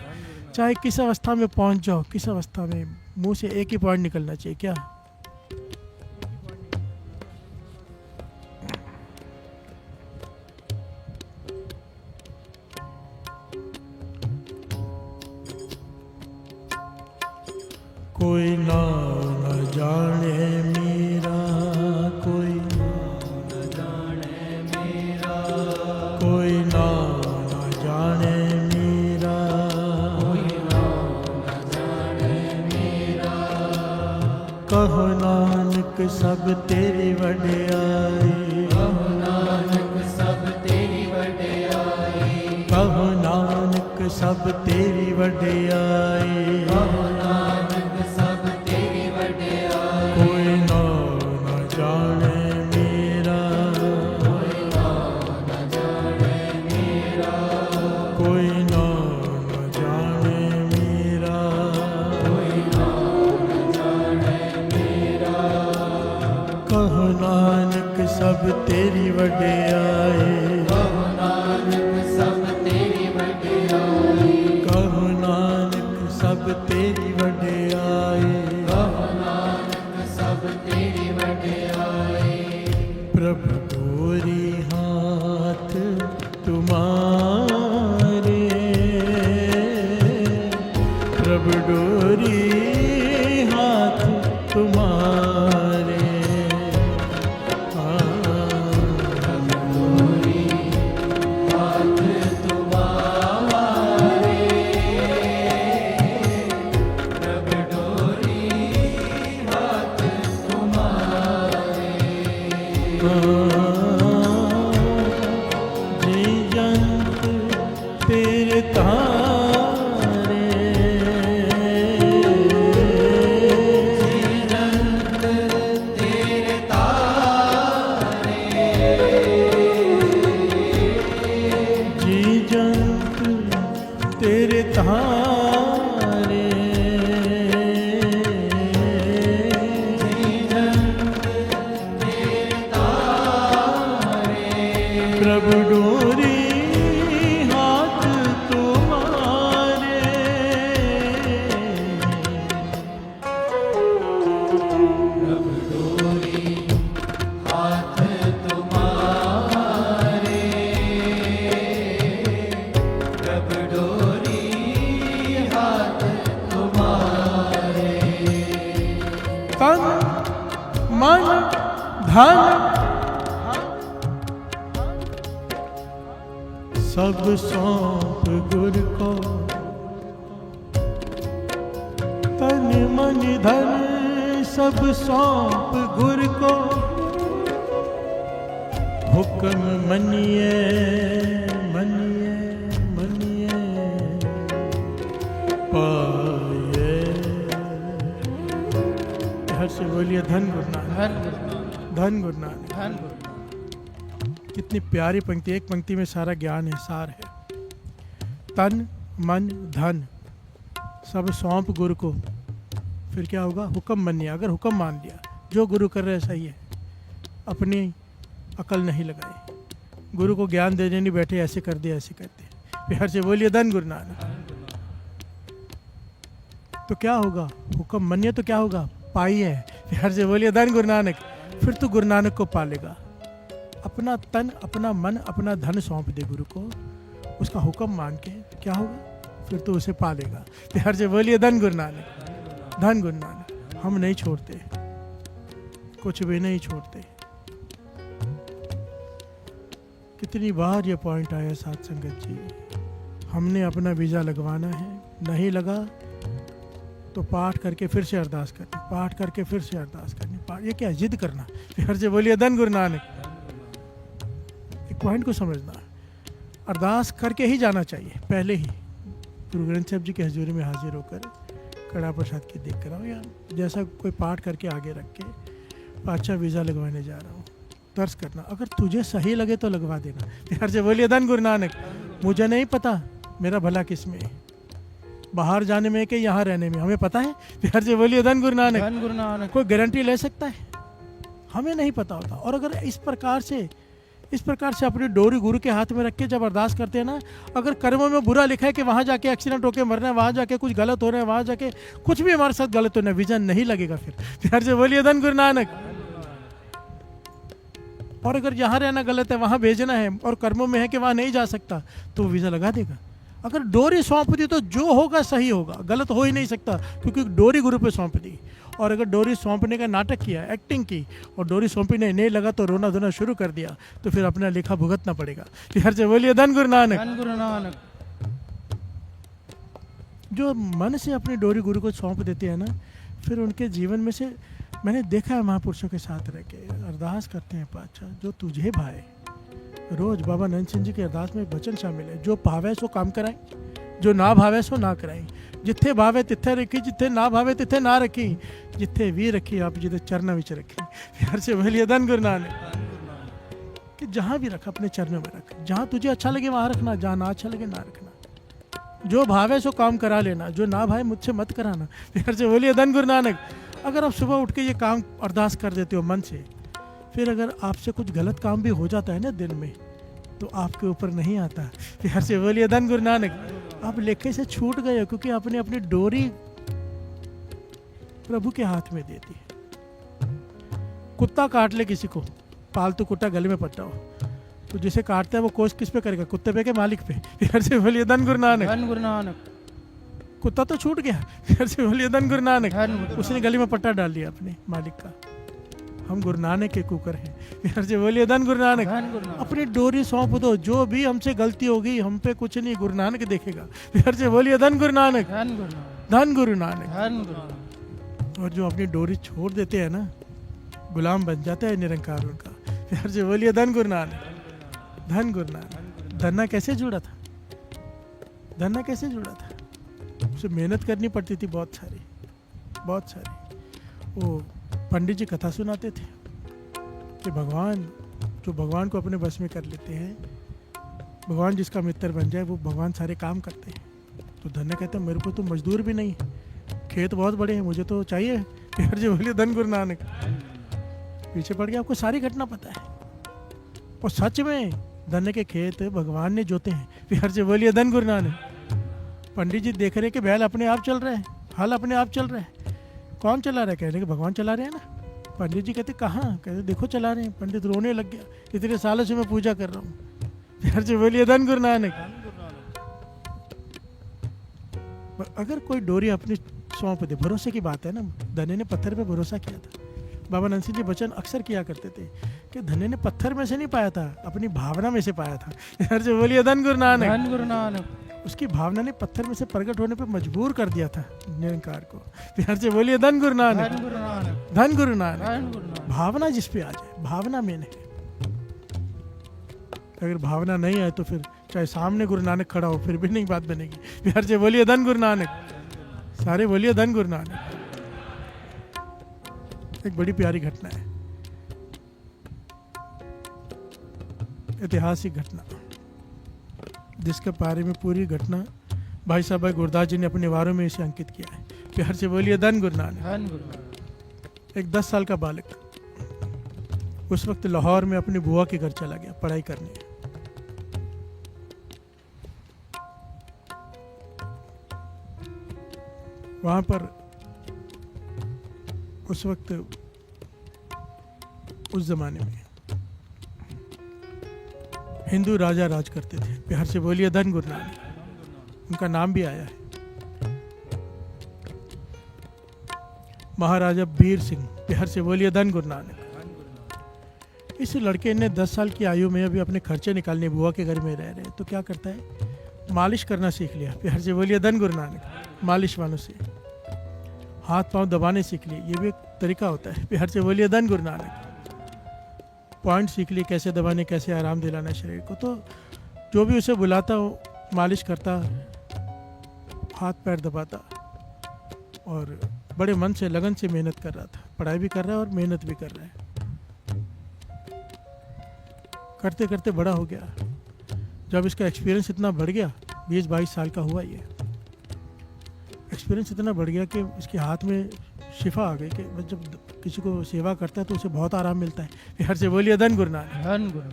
चाहे किस अवस्था में पहुंच जाओ, किस अवस्था में, मुंह से एक ही पॉइंट निकलना चाहिए, क्या? कोई ना न जाने मेरा, कोई न जाने मेरा, कोई ना न जाने मेरा, कोई ना न जाने मेरा। कहो नानक सब तेरी वड्याई, कहो नानक सब तेरी वड्याई, कहो नानक सब तेरी वड्याई, कहो सब तेरी वड्याई, कहो नानक सब तेरी वड्याई, कहो नानक सब तेरी वड्याई, कहो नानक सब तेरी वड्याई। प्रभु गोरी हाथ तुम्हारे, प्रभु डोरी हाथ तुम्हारे, तेरे तान तारे प्रभु डोरी हाथ तुम्हारे तन मन धन सब सौंप गुर को तन मन धन सब सौंप गुर को हुक्म मनिए मनिए मनिए पाए। हर से बोलिए धन गुरु नानक, धन गुरु नानक, धन गुरु नानक। कितनी प्यारी पंक्ति, एक पंक्ति में सारा ज्ञान है, सार है। तन मन धन सब सौंप गुरु को, फिर क्या होगा? हुक्म मनिए। अगर हुक्म मान लिया, जो गुरु कर रहे सही है, अपनी अकल नहीं लगाई, गुरु को ज्ञान देने नहीं बैठे, ऐसे कर दिया ऐसे कर दिया, प्यार से बोलिए धन गुरु नानक। तो क्या होगा? हुक्म मनिए तो क्या होगा? पाई है। प्यार से बोलिए धन गुरु नानक। फिर तो गुरु नानक को पालेगा। अपना तन अपना मन अपना धन सौंप दे गुरु को, उसका हुक्म मान के क्या होगा? फिर तो उसे पालेगा। प्यार से बोलिए धन गुरु नानक, धन गुरु नानक। हम नहीं छोड़ते, कुछ भी नहीं छोड़ते। कितनी बार ये पॉइंट आया साथ संगत जी, हमने अपना वीज़ा लगवाना है, नहीं लगा तो पाठ करके फिर से अरदास करनी, पाठ करके फिर से अरदास करनी। ये क्या जिद करना? फिर से बोलिए धन गुरु नानक। एक पॉइंट को समझना, अरदास करके ही जाना चाहिए पहले ही। गुरु ग्रंथ साहब जी के हजूरी में हाजिर होकर कड़ा प्रसाद की देख कर आओ, या जैसा कोई पाठ करके आगे रख के पाचा वीज़ा लगवाने जा रहा हूँ, तर्स करना। अगर तुझे सही लगे तो लगवा देना। प्यार से बोलिए धन गुरु नानक। मुझे नहीं पता मेरा भला किस में है, बाहर जाने में कि यहाँ रहने में, हमें पता है। प्यार से बोलिए धन गुरु नानक। धन गुरु नानक। कोई गारंटी ले सकता है? हमें नहीं पता होता। और अगर इस प्रकार से अपनी डोरी गुरु के हाथ में रख के जब अरदास करते हैं ना, अगर कर्मों में बुरा लिखा है कि वहाँ जाके एक्सीडेंट होके मरना है, वहाँ जाके कुछ गलत हो रहा है, वहाँ जाके कुछ भी हमारे साथ गलत होना है, विजन नहीं लगेगा फिर। प्यार से बोलिए धन गुरु नानक। और अगर यहाँ रहना गलत है, वहाँ भेजना है, और कर्मों में है कि वहाँ नहीं जा सकता, तो वीज़ा लगा देगा। अगर डोरी सौंप दी तो जो होगा सही होगा, गलत हो ही नहीं सकता, क्योंकि डोरी गुरु पे सौंप दी। और अगर डोरी सौंपने का नाटक किया, एक्टिंग की, और डोरी सौंपने नहीं लगा तो रोना धोना शुरू कर दिया, तो फिर अपना लेखा भुगतना पड़ेगा। फिर से बोलिए धन गुरु नानक। धन गुरु नानक। जो मन से अपनी डोरी गुरु को सौंप देते हैं ना, फिर उनके जीवन में से मैंने देखा है, महापुरुषों के साथ रह के अरदास करते हैं, पातशाह जो तुझे भाए। रोज बाबा नंद सिंह जी के अरदास में वचन शामिल है, जो भावे सो काम कराएं, जो ना भावे सो ना कराएं। जिथे भावे तिथे रखी, जिथे ना भावे तिथे ना रखी, जिथे भी रखी आप जिथे चरणों में रखी। प्यार से बोलिए धन गुरु नानक। कि जहाँ भी रख अपने चरणों में रख, जहाँ तुझे अच्छा लगे वहाँ रखना, जहाँ ना अच्छा लगे ना रखना। जो भावे सो काम करा लेना, जो ना भावे मुझसे मत कराना। प्यार से बोलिए धन गुरु नानक। अगर आप सुबह उठ के ये काम अरदास कर देते हो मन से, फिर अगर आपसे कुछ गलत काम भी हो जाता है ना दिन में, तो आपके ऊपर नहीं आता। प्यार से बोलिए धन गुरु नानक। आप लेखे से छूट गए हो, क्योंकि आपने अपनी डोरी प्रभु के हाथ में दे दी। कुत्ता काट ले किसी को, पालतू कुत्ता गले में पट्टा हो, तो जिसे काटता है वो कोस किस पे करेगा? कुत्ते पे के मालिक पे। प्यार से बोलिए धन गुरु नानक। धन गुरु नानक। कुत्ता तो छूट गया। प्यार से बोलिए धन गुरु नानक। धन गुरु नानक। उसने गले में पट्टा डाल दिया अपने मालिक का। हम गुरु नानक के कुकर हैं। प्यार से बोलिए धन गुरु नानक। धन गुरु नानक। अपनी डोरी सौंप दो, जो भी हमसे गलती होगी, हम पे कुछ नहीं, गुरु नानक देखेगा। प्यार से बोलिए धन गुरु नानक। धन गुरु नानक। धन गुरु नानक। धन गुरु नानक। और जो अपनी डोरी छोड़ देते हैं ना, गुलाम बन जाता है निरंकार उनका। प्यार से बोलिए धन गुरु नानक। धन गुरु नानक। धन्ना कैसे जुड़ा था? धन्ना कैसे जुड़ा था? उसे मेहनत करनी पड़ती थी बहुत सारी, बहुत सारी। वो पंडित जी कथा सुनाते थे कि भगवान, जो भगवान को अपने बस में कर लेते हैं, भगवान जिसका मित्र बन जाए, वो भगवान सारे काम करते हैं। तो धन्य कहते हैं मेरे को तो मजदूर भी नहीं, खेत बहुत बड़े हैं, मुझे तो चाहिए। फिर जी बोलिए धन गुरु नानक। पीछे पड़ गया, आपको सारी घटना पता है। और सच में धन्य के खेत भगवान ने जोते हैं। फिर जी बोलिए धन गुरु नानक। पंडित जी देख रहे कि बैल अपने आप चल रहे हैं, हल अपने आप चल रहा है। कौन चला रहा है? कह रहे कि भगवान चला रहे हैं ना। पंडित जी कहते कहाँ? कहते देखो चला रहे हैं। पंडित रोने लग गया, इतने सालों से मैं पूजा कर रहा हूँ। फिर जी बोलिए धन गुरु नानक। अगर कोई डोरी अपनी सौंप दे, भरोसे की बात है ना। धन्य ने पत्थर पे भरोसा किया था। बाबा नंद सिंह जी वचन अक्सर किया करते थे कि धन्य ने पत्थर में से नहीं पाया था, अपनी भावना में से पाया था। फिर जी बोलिए धन गुरु नानक। धन गुरु नानक। उसकी भावना ने पत्थर में से प्रकट होने पे मजबूर कर दिया था निरंकार को। फिर से बोलिए धन गुरु नानक। धन गुरु नानक। धन गुरु नानक। धन गुरु नानक। भावना जिस पे आ जाए, भावना में नहीं। अगर भावना नहीं है तो फिर चाहे सामने गुरु नानक खड़ा हो फिर भी नहीं बात बनेगी। फिर से बोलिए धन गुरु नानक। सारे बोलिए धन गुरु नानक। एक बड़ी प्यारी घटना है, ऐतिहासिक घटना, जिसके बारे में पूरी घटना भाई साहब भाई गुरदास जी ने अपने वारों में इसे अंकित किया है। प्यार से बोलिए धन गुरु नानक। धन गुरु नानक। एक 10 साल का बालक उस वक्त लाहौर में अपनी बुआ के घर चला गया पढ़ाई करने। वहां पर उस वक्त, उस जमाने में हिंदू राजा राज करते थे। प्यार से बोलिए धन गुरु नानक। उनका नाम भी आया है, महाराजा वीर सिंह। प्यार से बोलिए धन गुरु नानक। इस लड़के ने 10 साल की आयु में अभी अपने खर्चे निकालने बुआ के घर में रह रहे, तो क्या करता है, मालिश करना सीख लिया। प्यार से बोलिए धन गुरु नानक। मालिश वालों से हाथ पांव दबाने सीख लिए, ये भी एक तरीका होता है। प्यार से बोलिए धन गुरु नानक। पॉइंट सीख लिए, कैसे दबाने, कैसे आराम दिलाना शरीर को। तो जो भी उसे बुलाता वो मालिश करता, हाथ पैर दबाता और बड़े मन से लगन से मेहनत कर रहा था। पढ़ाई भी कर रहा है और मेहनत भी कर रहा है। करते करते बड़ा हो गया। जब इसका एक्सपीरियंस इतना बढ़ गया, 20-22 साल का हुआ ये, एक्सपीरियंस इतना बढ़ गया कि इसके हाथ में शिफा आ गई कि जब किसी को सेवा करता है तो उसे बहुत आराम मिलता है। प्यार से बोलिए धन गुरु नानक। धन गुरु।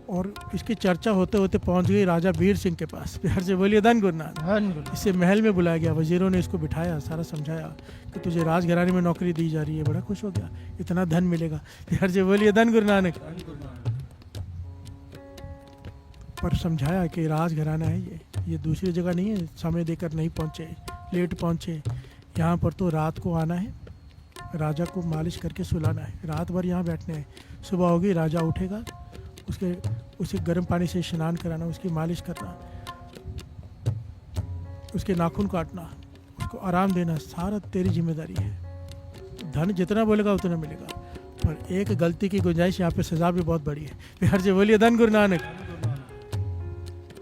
और इसकी चर्चा होते होते पहुंच गई राजा वीर सिंह के पास। प्यार से बोलिए धन गुरु नानक। धन गुरु। इसे महल में बुलाया गया, वजीरों ने इसको बिठाया, सारा समझाया कि तुझे राजघराने में नौकरी दी जा रही है। बड़ा खुश हो गया, इतना धन मिलेगा। प्यार से बोलिए धन गुरु नानक। पर समझाया कि राजघराना है ये दूसरी जगह नहीं है, समय देकर नहीं पहुंचे, लेट पहुंचे। यहाँ पर तो रात को आना है, राजा को मालिश करके सुलाना है, रात भर यहाँ बैठने हैं। सुबह होगी, राजा उठेगा, उसे गर्म पानी से स्नान कराना, उसकी मालिश करना, उसके नाखून काटना, उसको आराम देना, सारा तेरी जिम्मेदारी है। धन जितना बोलेगा उतना मिलेगा, पर एक गलती की गुंजाइश, यहाँ पे सजा भी बहुत बड़ी है। प्यार से बोलिए धन गुरु नानक।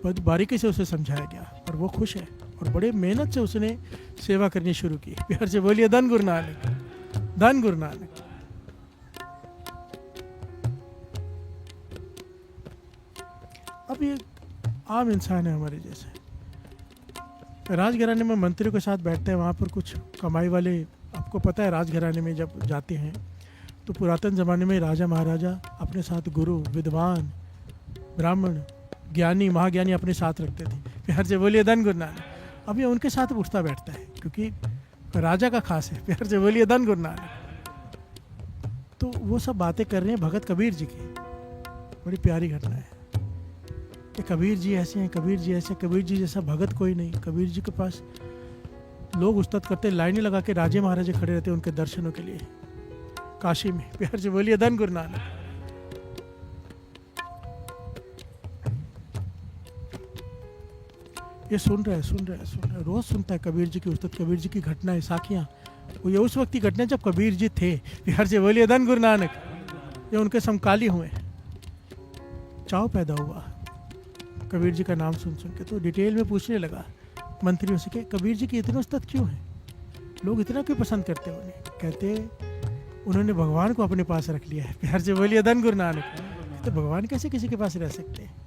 बहुत बारीकी से उसे समझाया गया और वो खुश है और बड़े मेहनत से उसने सेवा करनी शुरू की। प्यार से बोलिए धन गुरु नानक। धन गुरु नानक। अब ये आम इंसान है हमारे जैसे। राजघराने में मंत्रियों के साथ बैठते हैं, वहाँ पर कुछ कमाई वाले, आपको पता है राजघराने में जब जाते हैं तो पुरातन ज़माने में राजा महाराजा अपने साथ गुरु, विद्वान, ब्राह्मण, ज्ञानी, महाज्ञानी अपने साथ रखते थे। प्यार से बोलिए धन गुरु नानक। अब ये उनके साथ उठता बैठता है क्योंकि राजा का खास है। प्यार से बोलिए धन गुरु नानक। तो वो सब बातें कर रहे हैं भगत कबीर जी की। बड़ी प्यारी घटना है कि कबीर जी ऐसे हैं, कबीर जी ऐसे, कबीर जी जैसा भगत कोई नहीं। कबीर जी के पास लोग उस्तत करते, लाइनें लगा के राजे महाराजे खड़े रहते उनके दर्शनों के लिए काशी में। प्यार से बोलिए धन गुरु नानक। ये सुन रहा है, रोज सुनता है कबीर जी की उस्तत, कबीर जी की घटनाएं, साखियाँ। वो ये उस वक्त की घटना जब कबीर जी थे। प्यार से बोलिए धन गुरु नानक। ये उनके समकाली हुए। चाव पैदा हुआ कबीर जी का नाम सुन सुन के, तो डिटेल में पूछने लगा मंत्रियों से कि कबीर जी की इतनी उस्तत क्यों है, लोग इतना क्यों पसंद करते हैं उन्हें। कहते उन्होंने भगवान को अपने पास रख लिया है। प्यार से बोलिए धन गुरु नानक। तो भगवान कैसे किसी के पास रह सकते हैं।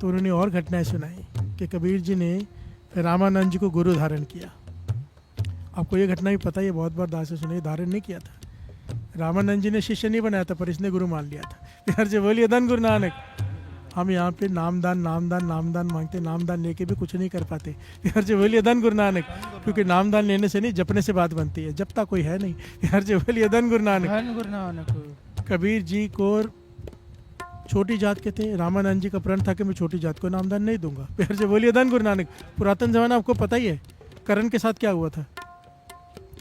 तो उन्होंने और घटनाएं सुनाई कि कबीर जी ने फिर रामानंद जी को गुरु धारण किया। आपको ये घटना भी पता है, ये बहुत बार दास से सुने, धारण नहीं किया था। रामानंद जी ने शिष्य नहीं बनाया था, पर इसने गुरु मान लिया था। हर से बोलिए धन गुरु नानक। हम यहाँ पे नामदान नामदान नामदान मांगते, नामदान लेके भी कुछ नहीं कर पाते। हर से बोलिए धन गुरु नानक, क्योंकि नामदान लेने से नहीं, जपने से बात बनती है, जपता कोई है नहीं। हर से बोलिए धन गुरु नानक। धन गुरु नानक। कबीर जी को छोटी जात के थे, रामानंद जी का प्रण था कि मैं छोटी जात को नामदान नहीं दूंगा। फिर से बोलिए धन गुरु नानक। पुरातन जमाना आपको पता ही है, करण के साथ क्या हुआ था।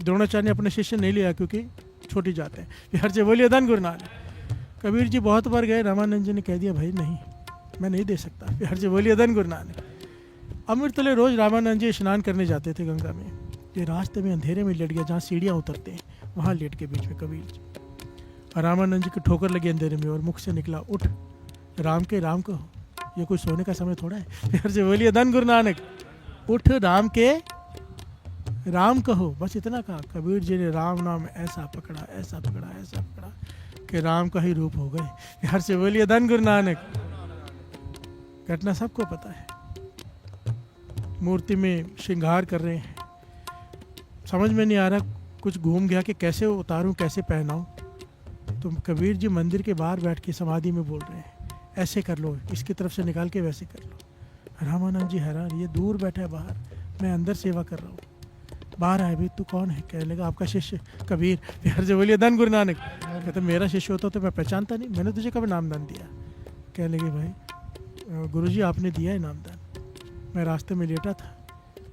द्रोणाचार्य ने अपने शिष्य नहीं लिया क्योंकि छोटी जात है। फिर से बोलिए धन गुरु नानक। कबीर जी बहुत बार गए, रामानंद जी ने कह दिया भाई नहीं, मैं नहीं दे सकता। फिर से बोलिए धन गुरु नानक। अमृतले रोज रामानंद जी स्नान करने जाते थे गंगा में। ये रास्ते में अंधेरे में लेट गया, जहाँ सीढ़ियाँ उतरते हैं वहाँ लेट के बीच में कबीर जी। रामानंद जी की ठोकर लगी अंधेरे में और मुख से निकला, उठ राम के राम कहो। ये कोई सोने का समय थोड़ा है। फिर से बोलिए धन गुरु नानक। उठ राम के राम कहो, बस इतना कहा। कबीर जी ने राम नाम ऐसा पकड़ा, ऐसा पकड़ा, ऐसा पकड़ा कि राम का ही रूप हो गए। हर से बोलिए धन गुरु नानक। घटना सबको पता है। मूर्ति में श्रृंगार कर रहे हैं, समझ में नहीं आ रहा, कुछ घूम गया कि कैसे उतारूं, कैसे पहनाऊं। तो कबीर जी मंदिर के बाहर बैठ के समाधि में बोल रहे हैं, ऐसे कर लो, इसकी तरफ से निकाल के वैसे कर लो। रामानंद जी हैरान, ये दूर बैठा है बाहर, मैं अंदर सेवा कर रहा हूँ। बाहर आए, भाई तू कौन है? कहने लगा आपका शिष्य कबीर। फिर से बोलिए धन गुरु नानक। कहते मेरा शिष्य होता तो मैं पहचानता नहीं, मैंने तुझे कब नामदान दिया? कहने लगे भाई गुरुजी आपने दिया है नामदान, मैं रास्ते में लेटा था,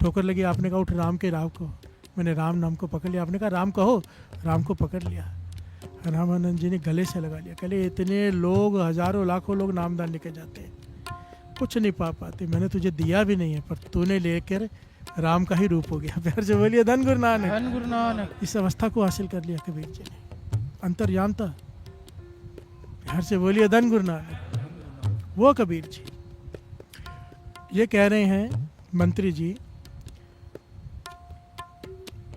ठोकर लगी, आपने कहा उठ राम के राम को। मैंने राम नाम को पकड़ लिया, आपने कहा राम कहो, राम को पकड़ लिया। रामानंद जी ने गले से लगा लिया। कहले इतने लोग, हजारों लाखों लोग नामदान लेके जाते हैं, कुछ नहीं पा पाते, मैंने तुझे दिया भी नहीं है, पर तूने लेकर राम का ही रूप हो गया। फिर से बोलिए धन गुरु नानक। धन गुरु नानक। इस अवस्था को हासिल कर लिया कबीर जी ने, अंतर्याम था। फिर से बोलिए धन गुरु नानक। वो कबीर जी ये कह रहे हैं मंत्री जी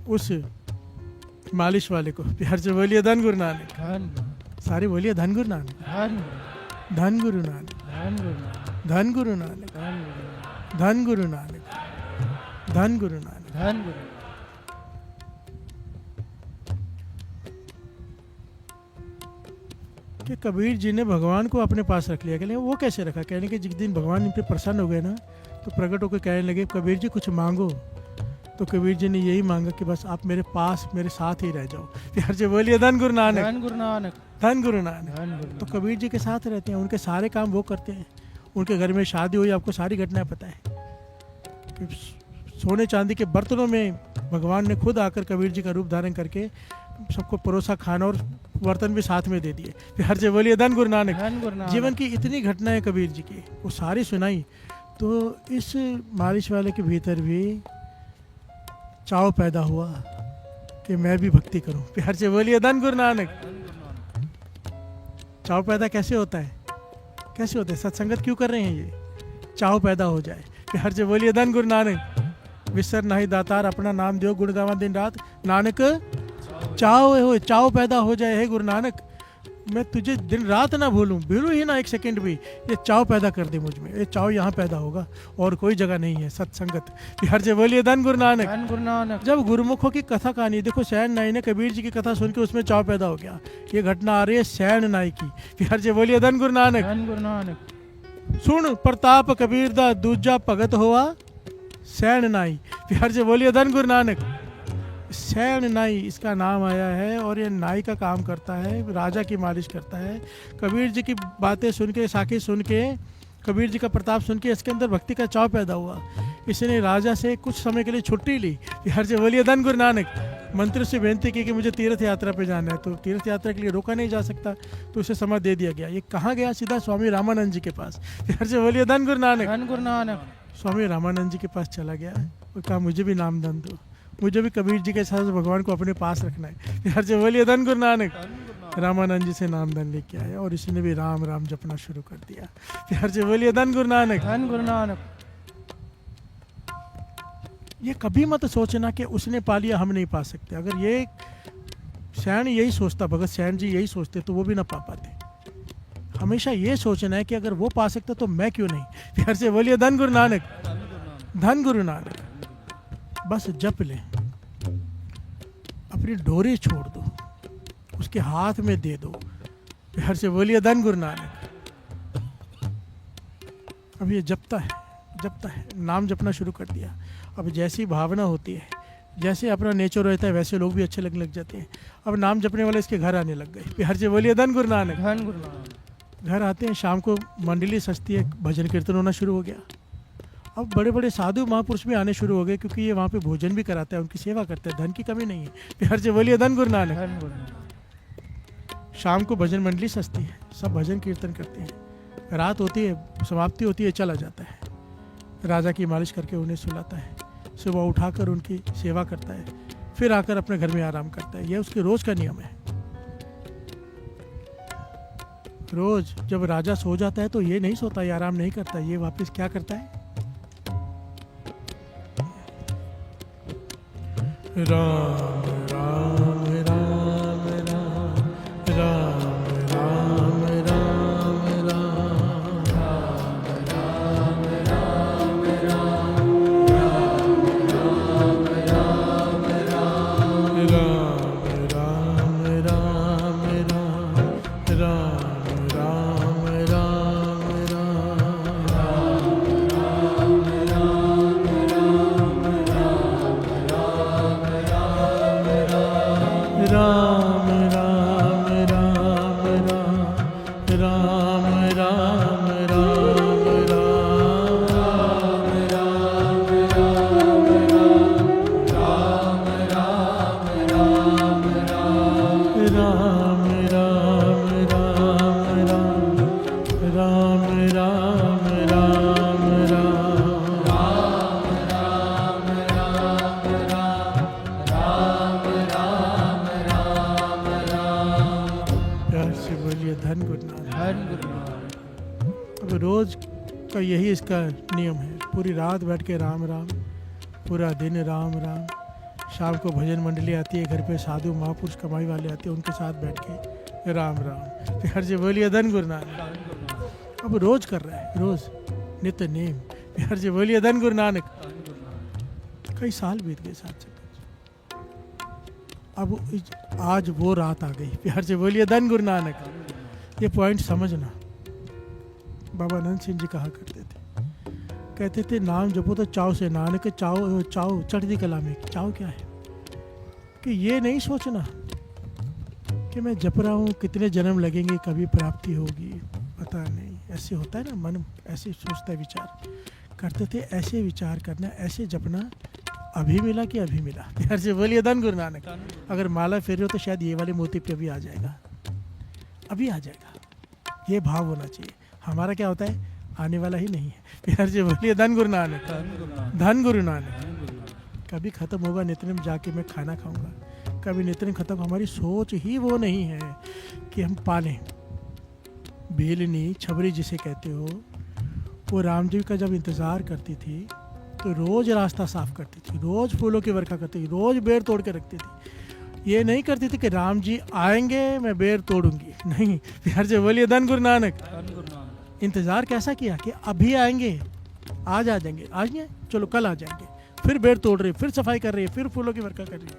उस मालिश वाले को। प्यार से बोलिए धन गुरु नानक। सारे बोलिए धन गुरु नानक। धन गुरु नानक। धन गुरु नानक। धन गुरु नानक। धन गुरु नानक। धन गुरु। कि कबीर जी ने भगवान को अपने पास रख लिया। कहने वो कैसे रखा? कहने के जिस दिन भगवान इन पे प्रसन्न हो गए ना, तो प्रकट होकर कहने लगे कबीर जी कुछ मांगो। तो कबीर जी ने यही मांगा कि बस आप मेरे पास, मेरे साथ ही रह जाओ। प्यार से बोलिए धन गुरु नानक। धन गुरु नानक। धन गुरु नानक। तो कबीर जी के साथ रहते हैं, उनके सारे काम वो करते हैं। उनके घर में शादी हुई, आपको सारी घटनाएं पता है कि सोने चांदी के बर्तनों में भगवान ने खुद आकर कबीर जी का रूप धारण करके सबको परोसा खाना और बर्तन भी साथ में दे दिए। प्यार से बोलिए धन गुरु नानक। जीवन की इतनी घटनाएं कबीर जी की, वो सारी सुनाई। तो इस मालिश वाले के भीतर भी चाव पैदा हुआ कि मैं भी भक्ति करूं। प्यार से बोलिए धन गुरु नानक। चाव पैदा कैसे होता है? कैसे होता है? सत्संगत क्यों कर रहे हैं? ये चाव पैदा हो जाए। प्यार से बोलिए धन गुरु नानक। विसर नहीं दातार अपना नाम दियो, गुण गावा दिन रात नानक चाव हो, चाव पैदा हो जाए। है गुरु नानक, मैं तुझे दिन रात ना भूलूं, भूलूं ही ना एक सेकंड भी। ये चाव पैदा कर दे मुझ में, ये चाव यहाँ पैदा होगा और कोई जगह नहीं है। सत्संगत। प्यार से बोलिए धन गुरु नानक। धन गुरु नानक। जब गुरुमुखों की कथा कहानी देखो, सैन नाई ने कबीर जी की कथा सुन के उसमें चाव पैदा हो गया। ये घटना आ रही है सैन नाई की। प्यार से बोलिए धन गुरु नानक। धन गुरु नानक। सुन प्रताप कबीर दा दूजा भगत हुआ सैन नाई। प्यार से बोलिए धन गुरु नानक। सैन नाई इसका नाम आया है और ये नाई का काम करता है, राजा की मालिश करता है। कबीर जी की बातें सुन के, साखी सुन के, कबीर जी का प्रताप सुन के इसके अंदर भक्ति का चाव पैदा हुआ। इसने राजा से कुछ समय के लिए छुट्टी ली। प्यार से बोलिए धन गुरु नानक। मंत्री से बेनती की कि मुझे तीर्थ यात्रा पे जाना है, तो तीर्थ यात्रा के लिए रोका नहीं जा सकता, तो उसे समय दे दिया गया। ये कहाँ गया? सीधा स्वामी रामानंद जी के पास। प्यार से बोलिए धन गुरु नानक। धन गुरु नानक। स्वामी रामानंद जी के पास चला गया और कहा मुझे भी नामदान दो, मुझे भी कबीर जी के साथ भगवान को अपने पास रखना है। प्यार से बोलिए धन गुरु नानक। रामानंद जी से नामदान लेके आया और इसने भी राम राम जपना शुरू कर दिया। प्यार से बोलिए धन गुरु नानक। धन गुरु नानक। ये कभी मत सोचना कि उसने पा लिया, हम नहीं पा सकते। अगर ये सैन यही सोचता, भगत सैन जी यही सोचते, तो वो भी ना पा पाते। हमेशा ये सोचना है कि अगर वो पा सकता तो मैं क्यों नहीं। प्यार से बोलिए धन गुरु नानक। धन गुरु नानक। बस जप ले, अपनी डोरी छोड़ दो, उसके हाथ में दे दो। प्यार से बोलिए धन गुरु नानक। अब ये जपता है, नाम जपना शुरू कर दिया। अब जैसी भावना होती है, जैसे अपना नेचर रहता है, वैसे लोग भी अच्छे लगने लग जाते हैं। अब नाम जपने वाले इसके घर आने लग गए। प्यार से बोलिए धन गुरु नानक। धन गुरु नानक। घर आते हैं, शाम को मंडली सजती है, भजन कीर्तन होना शुरू हो गया। अब बड़े बड़े साधु महापुरुष भी आने शुरू हो गए, क्योंकि ये वहाँ पे भोजन भी कराता है, उनकी सेवा करते हैं, धन की कमी नहीं है। प्यार से बोलिए धन गुरु नानक। धन गुरु नानक। शाम को भजन मंडली सजती है, सब भजन कीर्तन करते हैं। रात होती है, समाप्ति होती है, चला जाता है। राजा की मालिश करके उन्हें सुलाता है, सुबह उठाकर उनकी सेवा करता है, फिर आकर अपने घर में आराम करता है। यह उसके रोज का नियम है। रोज जब राजा सो जाता है तो ये नहीं सोता, ये आराम नहीं करता, ये वापस क्या करता है? राम राम राम राम राम राम राम रोज का यही इसका नियम है। पूरी रात बैठ के राम राम, पूरा दिन राम राम। शाम को भजन मंडली आती है, घर पे साधु महापुरुष कमाई वाले आते हैं, उनके साथ बैठ के राम राम। प्यार से बोलिए धन गुरु नानक। अब रोज कर रहा है, रोज नित्य नेम। प्यार से बोलिए धन गुरु नानक। कई साल बीत गए साथ चक्कर। अब आज वो रात आ गई। प्यार से बोलिए धन गुरु नानक। ये पॉइंट समझना। बाबा आनंद सिंह जी कहा करते थे, कहते थे नाम जपो तो चाव से। नानक चाव चाव चढ़ती कला में। चाव क्या है? कि ये नहीं सोचना कि मैं जप रहा हूँ, कितने जन्म लगेंगे, कभी प्राप्ति होगी, पता नहीं। ऐसे होता है ना, मन ऐसे सोचता है, विचार करते थे। ऐसे विचार करना, ऐसे जपना, अभी मिला कि अभी मिला। प्यार से बोलिए धन गुरु नानक। अगर माला फेर रहे हो तो शायद ये वाले मोती पे भी आ जाएगा, अभी आ जाएगा। ये भाव होना चाहिए। हमारा क्या होता है, आने वाला ही नहीं है। प्यार से बोलिए धन गुरु नानक। धन गुरु नानक। कभी खत्म होगा नित्यनेम, जाके मैं खाना खाऊंगा। कभी नित्यनेम खत्म। हमारी सोच ही वो नहीं है कि हम पालें। बेलनी छबरी जिसे कहते हो, वो राम जी का जब इंतज़ार करती थी तो रोज़ रास्ता साफ करती थी, रोज़ फूलों की वर्षा करती थी, रोज़ बेर तोड़ के रखती थी। ये नहीं करती थी कि राम जी आएंगे मैं बेर तोड़ूंगी, नहीं। प्यार से बोलिए धन गुरु नानक। इंतज़ार कैसा किया कि अभी आएंगे, आज आ जाएंगे, आज नहीं, चलो कल आ जाएंगे। फिर बेर तोड़ रही, फिर सफाई कर रही है, फिर फूलों की वर्षा कर रही है।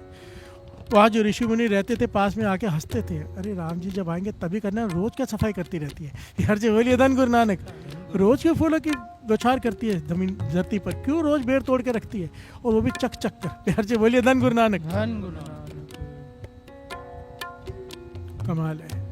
वहाँ जो ऋषि मुनि रहते थे पास में, आके हंसते थे, अरे राम जी जब आएंगे तभी करना, रोज क्या सफाई करती रहती है। प्यार से बोलिए धन गुरु नानक। रोज क्यों फूलों की बौछार करती है जमीन धरती पर, क्यों रोज बेर तोड़ के रखती है, और वो भी चक चक कर। प्यार से बोलिए धन गुरु नानक। धन गुरु नानक। कमाल है,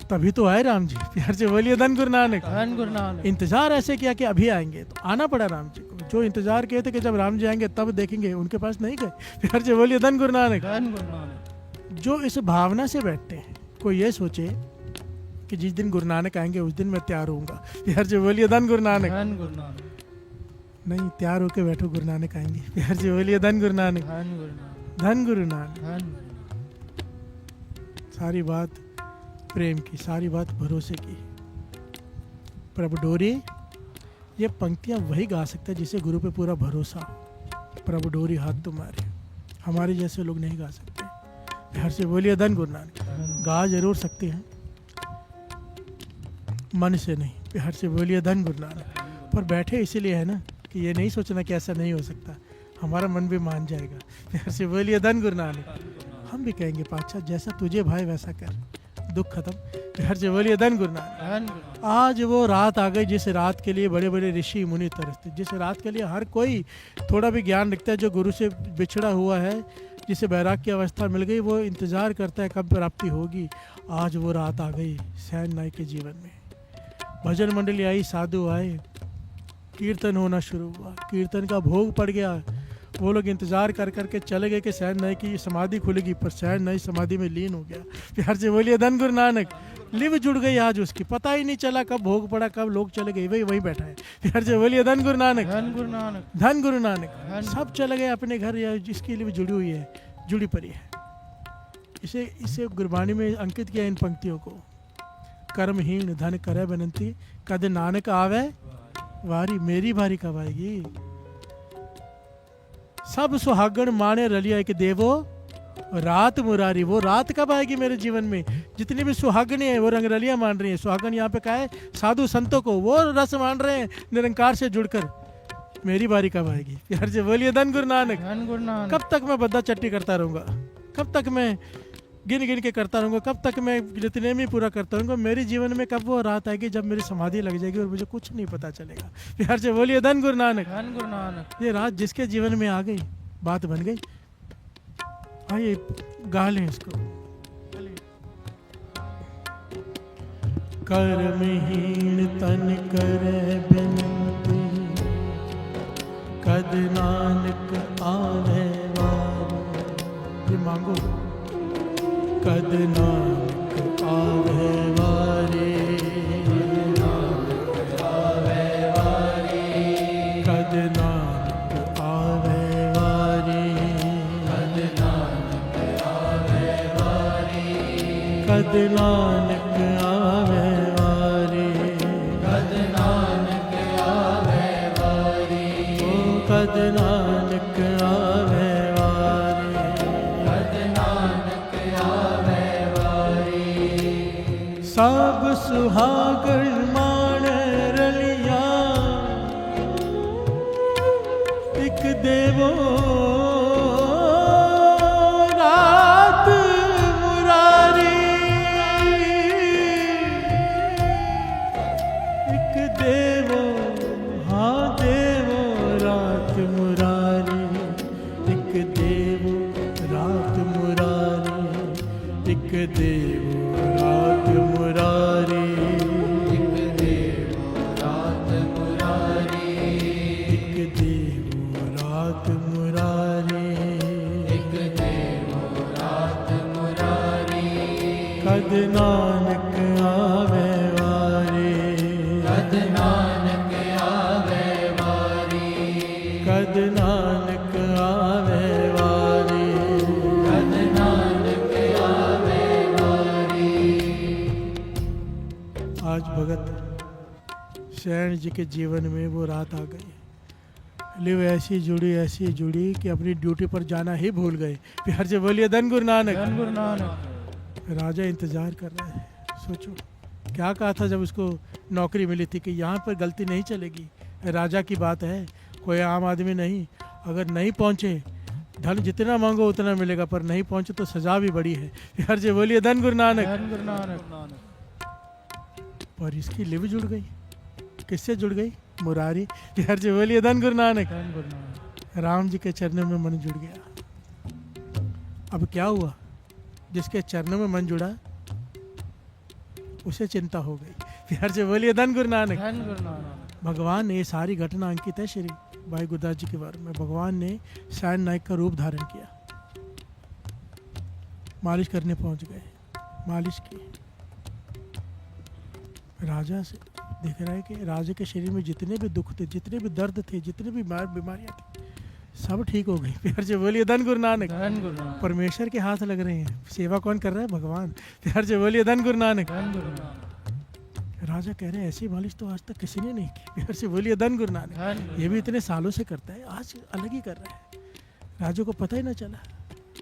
तभी तो आए राम जी। प्यार से बोलिए धन गुरु नानक। धन गुरु नानक। इंतजार ऐसे किया कि अभी आएंगे, तो आना पड़ा राम जी को। जो इंतजार किए थे कि जब राम जी आएंगे तब देखेंगे, उनके पास नहीं गए। प्यार से बोलिए धन गुरु नानक। धन गुरु नानक। जो इस भावना से बैठते हैं, कोई ये सोचे कि जिस दिन गुरु नानक आएंगे उस दिन मैं तैयार होऊंगा। प्यार से बोलिए धन गुरु नानक। धन गुरु नानक। नहीं, तैयार होके बैठो, गुरु नानक आएंगे। प्यार से बोलिए धन गुरु नानक। धन गुरु नानक। धन गुरु नानक। धन गुरु नानक। सारी बात प्रेम की, सारी बात भरोसे की। प्रभु डोरी, ये पंक्तियां वही गा सकता है जिसे गुरु पे पूरा भरोसा हो। प्रभु डोरी हाथ तुम्हारे, हमारे जैसे लोग नहीं गा सकते। प्यार से बोलिए धन गुरु नानक। गा जरूर सकते हैं, मन से नहीं। प्यार से बोलिए धन गुरु नानक। पर बैठे इसीलिए है ना कि ये नहीं सोचना कि ऐसा नहीं हो सकता, हमारा मन भी मान जाएगा। प्यार से बोलिए धन गुरु नानक। हम भी कहेंगे पातशाह जैसा तुझे भाई वैसा कर, दुख खत्म। प्यार से बोलिए धन गुरु नानक। धन गुरु नानक। आज वो रात आ गई जिस रात के लिए बड़े बड़े ऋषि मुनि तरसते, जिस रात के लिए हर कोई थोड़ा भी ज्ञान रखता है, जो गुरु से बिछड़ा हुआ है, जिसे बैराग की अवस्था मिल गई, वो इंतज़ार करता है कब प्राप्ति होगी। आज वो रात आ गई सैन नाई के जीवन में। भजन मंडली आई, साधु आए, कीर्तन होना शुरू हुआ, कीर्तन का भोग पड़ गया। वो लोग इंतजार कर करके चले गए कि सैन नाई की समाधि खुलेगी, पर सैन नाई समाधि में लीन हो गया। प्यार से बोलिए धन गुरु नानक। लिव जुड़ गई आज उसकी, पता ही नहीं चला कब भोग पड़ा, कब लोग चले गए, वही वहीं बैठा है। प्यार से बोलिए धन गुरु नानक। धन गुरु नानक। धन गुरु नानक। सब चले गए अपने घर, या जिसके लिए भी जुड़ी हुई है, जुड़ी पड़ी है। इसे गुरबाणी में अंकित किया इन पंक्तियों को। कर्महीन धन करे बनंती, कद नानक आवे वारी, मेरी बारी कब आएगी। सब सुहागण माने रलिया एक देवो रात मुरारी, वो रात कब आएगी मेरे जीवन में। जितनी भी सुहागणी है वो रंगरलिया मान रही है। सुहागण यहाँ पे क्या है, साधु संतों को, वो रस मान रहे हैं निरंकार से जुड़कर। मेरी बारी कब आएगी। प्यार से बोलिए धन गुरु नानक। धन गुरु नानक। कब तक मैं बद्दा चट्टी करता रहूंगा, कब तक मैं गिन गिन के करता रहूंगा, कब तक मैं जितने में पूरा करता रहूंगा। मेरे जीवन में कब वो रात आएगी जब मेरी समाधि लग जाएगी और मुझे कुछ नहीं पता चलेगा। प्यार से बोलिए धन गुरु नानक। धन गुरु नानक। ये रात जिसके जीवन में आ गई, बात बन गई। आइए गा लें इसको। कर्महीन तन करे बिनती, कद नानक आवे वारे। ये मांगो। कद नानक आवे वारे, कद नानक आवे वारे, कद नानक आवे वारे, कद नानक आवे वारे, ओ कद नानक आवे वारे, कद नानक आवे वारे। सब सुहागण मान रलिया एक देवो रात मुरारी, एक देवो हाँ देवो रात मुरारी, एक देवो रात मुरारी, एक देवो रात मुरारी, एक देवो रात मुरारी, एक देवो रात मुरारी, एक देवो रात मुरारी। कद नानक आवे वारे, कद नानक आवे वारे, कद नानक आवे वारे, कद नानक आवे वारे। आज भगत शरण जी के जीवन में वो रात आ गई। लिव ऐसी जुड़ी कि अपनी ड्यूटी पर जाना ही भूल गए। प्यार से बोलिए धन गुरु नानक। धन गुरु नानक। राजा इंतजार कर रहा है। सोचो क्या कहा था जब उसको नौकरी मिली थी कि यहाँ पर गलती नहीं चलेगी। राजा की बात है, कोई आम आदमी नहीं। अगर नहीं पहुँचे, धन जितना मांगो उतना मिलेगा, पर नहीं पहुँचे तो सजा भी बड़ी है। प्यार से बोलिए धन गुरु नानक। धन गुरु नानक। पर इसकी लिव जुड़ गई। किससे जुड़ गई? मुरारी। प्यार से बोलिए धन गुरु नानक। धन गुरु नानक। राम जी के चरणों में मन जुड़ गया। अब क्या हुआ? जिसके चरणों में मन जुड़ा उसे चिंता हो गई। प्यार से बोलिए धन गुरु नानक। धन गुरु नानक। भगवान ने ये सारी घटना अंकित है श्री भाई गुरदास जी के बारे में। भगवान ने सैन नायक का रूप धारण किया, मालिश करने पहुंच गए, मालिश की। राजा से देख रहा है कि राजा के शरीर में जितने भी दुख थे, जितने भी दर्द थे, जितने भी बीमारियां थी, सब ठीक हो गई। प्यार से बोलिए धन गुरु नानक। धन गुरु नानक। परमेश्वर के हाथ लग रहे हैं। सेवा कौन कर रहा है? भगवान। प्यार से बोलिए धन गुरु नानक। धन गुरु नानक। राजा कह रहे हैं ऐसी मालिश तो आज तक किसी ने नहीं की। प्यार से बोलिए धन गुरु नानक। धन ये भी इतने सालों से करता है, आज अलग ही कर रहा है। राजा को पता ही ना चला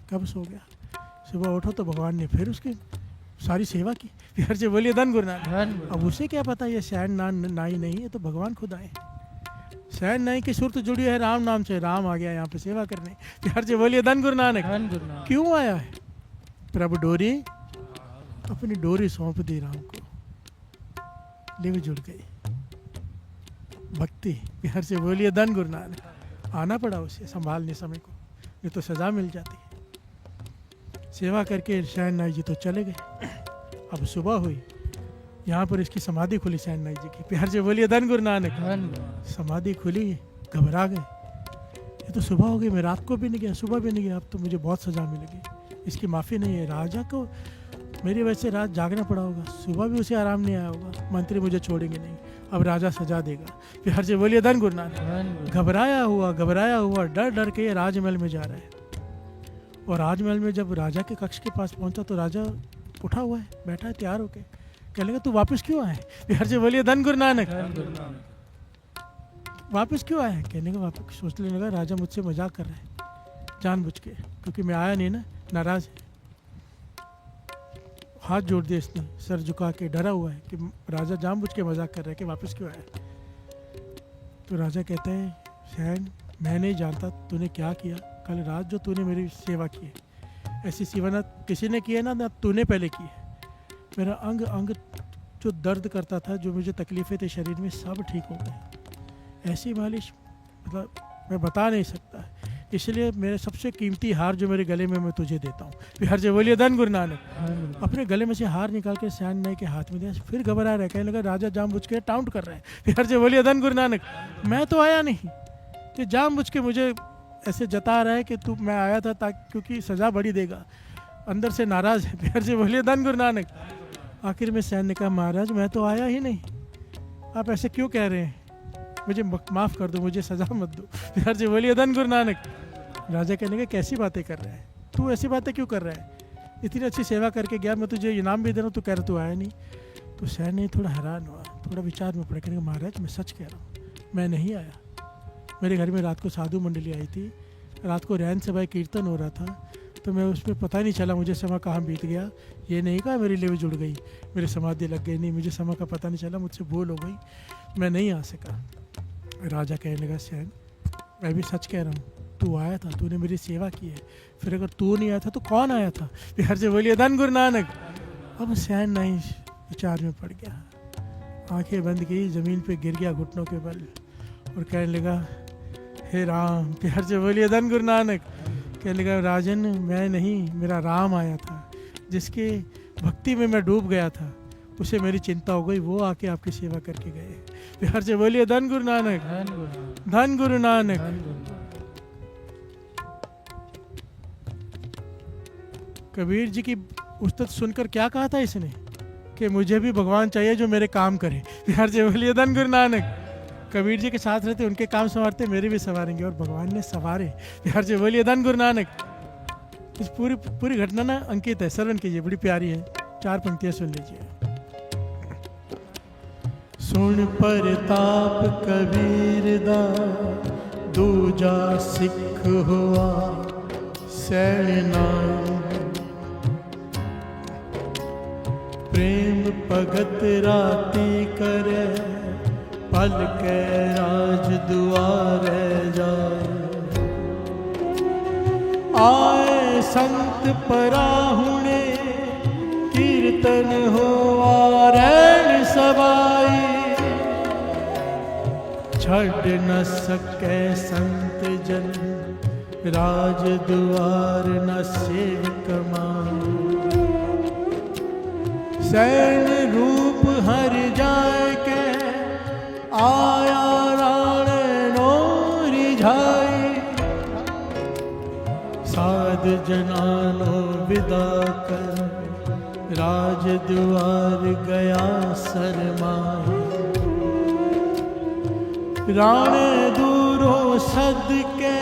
कब सो गया। सुबह उठो तो भगवान ने फिर उसकी सारी सेवा की। प्यार से बोलिए धन गुरु नानक। धन गुरु। अब उसे क्या पता ये सैन नाई नहीं है, तो भगवान खुद आए। सैन नहीं की सूरत जुड़ी है राम नाम से, राम आ गया यहाँ पे सेवा करने। प्यार से बोलिए धन गुरु नानक। धन गुरु नानक। क्यों आया है? प्रभु डोरी, अपनी डोरी सौंप दी राम को, लिव जुड़ गई भक्ति। प्यार से बोलिए धन गुरु नानक। आना पड़ा उसे संभालने समय को, ये तो सजा मिल जाती है। सेवा करके सैन नाई जी तो चले गए। अब सुबह हुई, यहाँ पर इसकी समाधि खुली सैन नाई जी की। प्यार से बोलिए धन गुरु नानक। धन गुरु नानक। समाधि खुली, घबरा गए, ये तो सुबह हो गई, मैं रात को भी नहीं गया, सुबह भी नहीं गया, अब तो मुझे बहुत सजा मिलेगी, इसकी माफ़ी नहीं है। राजा को मेरी वजह से रात जागना पड़ा होगा, सुबह भी उसे आराम नहीं आया होगा, मंत्री मुझे छोड़ेंगे नहीं, अब राजा सजा देगा। फिर हर से बोलिए धन गुरु नानक। धन गुरु। घबराया हुआ डर डर के ये राजमहल में जा रहा है। और राजमहल में जब राजा के कक्ष के पास पहुंचा तो राजा उठा हुआ है, बैठा है तैयार होके। कह लेगा तू वापस क्यों आया? फिर से बोलिए धन गुरु नानक। धन गुरु नानक। वापस क्यों आया? कहने का वापस सोचने लगा राजा मुझसे मजाक कर रहा है जानबूझ के, क्योंकि मैं आया नहीं ना, नाराज है। हाथ जोड़ दिए इसने, सर झुका के, डरा हुआ है कि राजा जानबूझ के मजाक कर रहा है कि वापस क्यों आया। तो राजा कहता है सैन, मैं नहीं जानता तूने क्या किया कल रात, जो तूने मेरी सेवा की है, ऐसी सेवा ना किसी ने की है ना तूने पहले की है। मेरा अंग अंग जो दर्द करता था, जो मुझे तकलीफ़ें थी शरीर में, सब ठीक हो गए। ऐसी मालिश मतलब मैं बता नहीं सकता, इसलिए मेरे सबसे कीमती हार जो मेरे गले में मैं तुझे देता हूँ। फिर हर जगह बोलिए धन गुरु नानक। अपने गले में से हार निकाल के सैन नाई के हाथ में दिया, फिर घबरा रहा है, कहने लगा राजा जानबूझ के टाउंट कर रहा है। फिर हर जगह बोलिए धन गुरु नानक। मैं तो आया नहीं, ये जानबूझ के मुझे ऐसे जता रहा है कि तू मैं आया था ताकि क्योंकि सजा बड़ी देगा, अंदर से नाराज़ है। फिर से बोलिए धन गुरु नानक। आखिर में सैन ने कहा महाराज मैं तो आया ही नहीं, आप ऐसे क्यों कह रहे हैं, मुझे माफ़ कर दो, मुझे सजा मत दो। फिर से बोलिए धन गुरु नानक। राजा कहने का कैसी बातें कर रहा है तू, ऐसी बातें क्यों कर रहा है, इतनी अच्छी सेवा करके गया, मैं तुझे इनाम भी दे रहा हूँ, तू कह रहा तू आया नहीं। तो सैन ने थोड़ा हैरान हुआ, थोड़ा विचार में पड़ा, कहने का महाराज मैं सच कह रहा हूँ, मैं नहीं आया। मेरे घर में रात को साधु मंडली आई थी, रात को रैन सभाएं कीर्तन हो रहा था, तो मैं उसमें पता नहीं चला मुझे समय कहाँ बीत गया। ये नहीं कहा मेरी लिव जुड़ गई, मेरी समाधि लग गई, नहीं, मुझे समय का पता नहीं चला, मुझसे भूल हो गई, मैं नहीं आ सका। राजा कहने लगा सैन मैं भी सच कह रहा हूँ, तू आया था, तूने मेरी सेवा की है, फिर अगर तू नहीं आया था तो कौन आया था? फिर से बोलिए धन गुरु नानक। अब सैन नाई विचार में पड़ गया, आंखें बंद की, ज़मीन पे गिर गया घुटनों के बल और कहने लगा हे राम। प्यार से बोलिए धन गुरु नानक। कहने लगा राजन मैं नहीं, मेरा राम आया था, जिसके भक्ति में मैं डूब गया था, उसे मेरी चिंता हो गई, वो आके आपकी सेवा करके गए। प्यार से बोलिए धन गुरु नानक। धन गुरु नानक। कबीर जी की उस्तत सुनकर क्या कहा था इसने कि मुझे भी भगवान चाहिए जो मेरे काम करे। प्यार से बोलिए धन गुरु नानक। कबीर जी के साथ रहते, उनके काम संवारते, मेरे भी संवारेंगे, और भगवान ने संवारे। प्यार से बोलिए धन गुरु नानक। इस पूरी घटना ना अंकित है, श्रवण कीजिए, बड़ी प्यारी है, 4 पंक्तियां सुन लीजिए। सुन परताप कबीर दा, दूजा सिख हुआ सैन नाई, प्रेम भगत राती करे, पल के राज दुआरे जाए। आए संत पराहुणे, कीर्तन होवा रैन सवाई, छड़ न सके संत जन, राज दुआर न सेव कमाई। सैन रूप हर जाए के, आया राणे नो रिझाई, साध जनानो विदा कर, राज दुआर गया सरमाए। राणे दूरो सद के,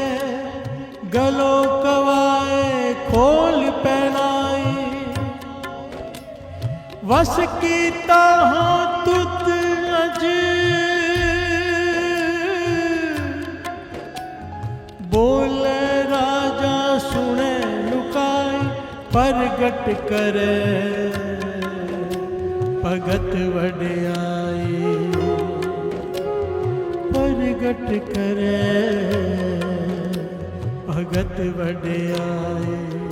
गलो कवाए खोल पहनाई, वस कीता हाँ तुत अज, बोले राजा सुने लुकाई, प्रगट करे भगत वड्याई। प्रगट करे भगत वड्याए।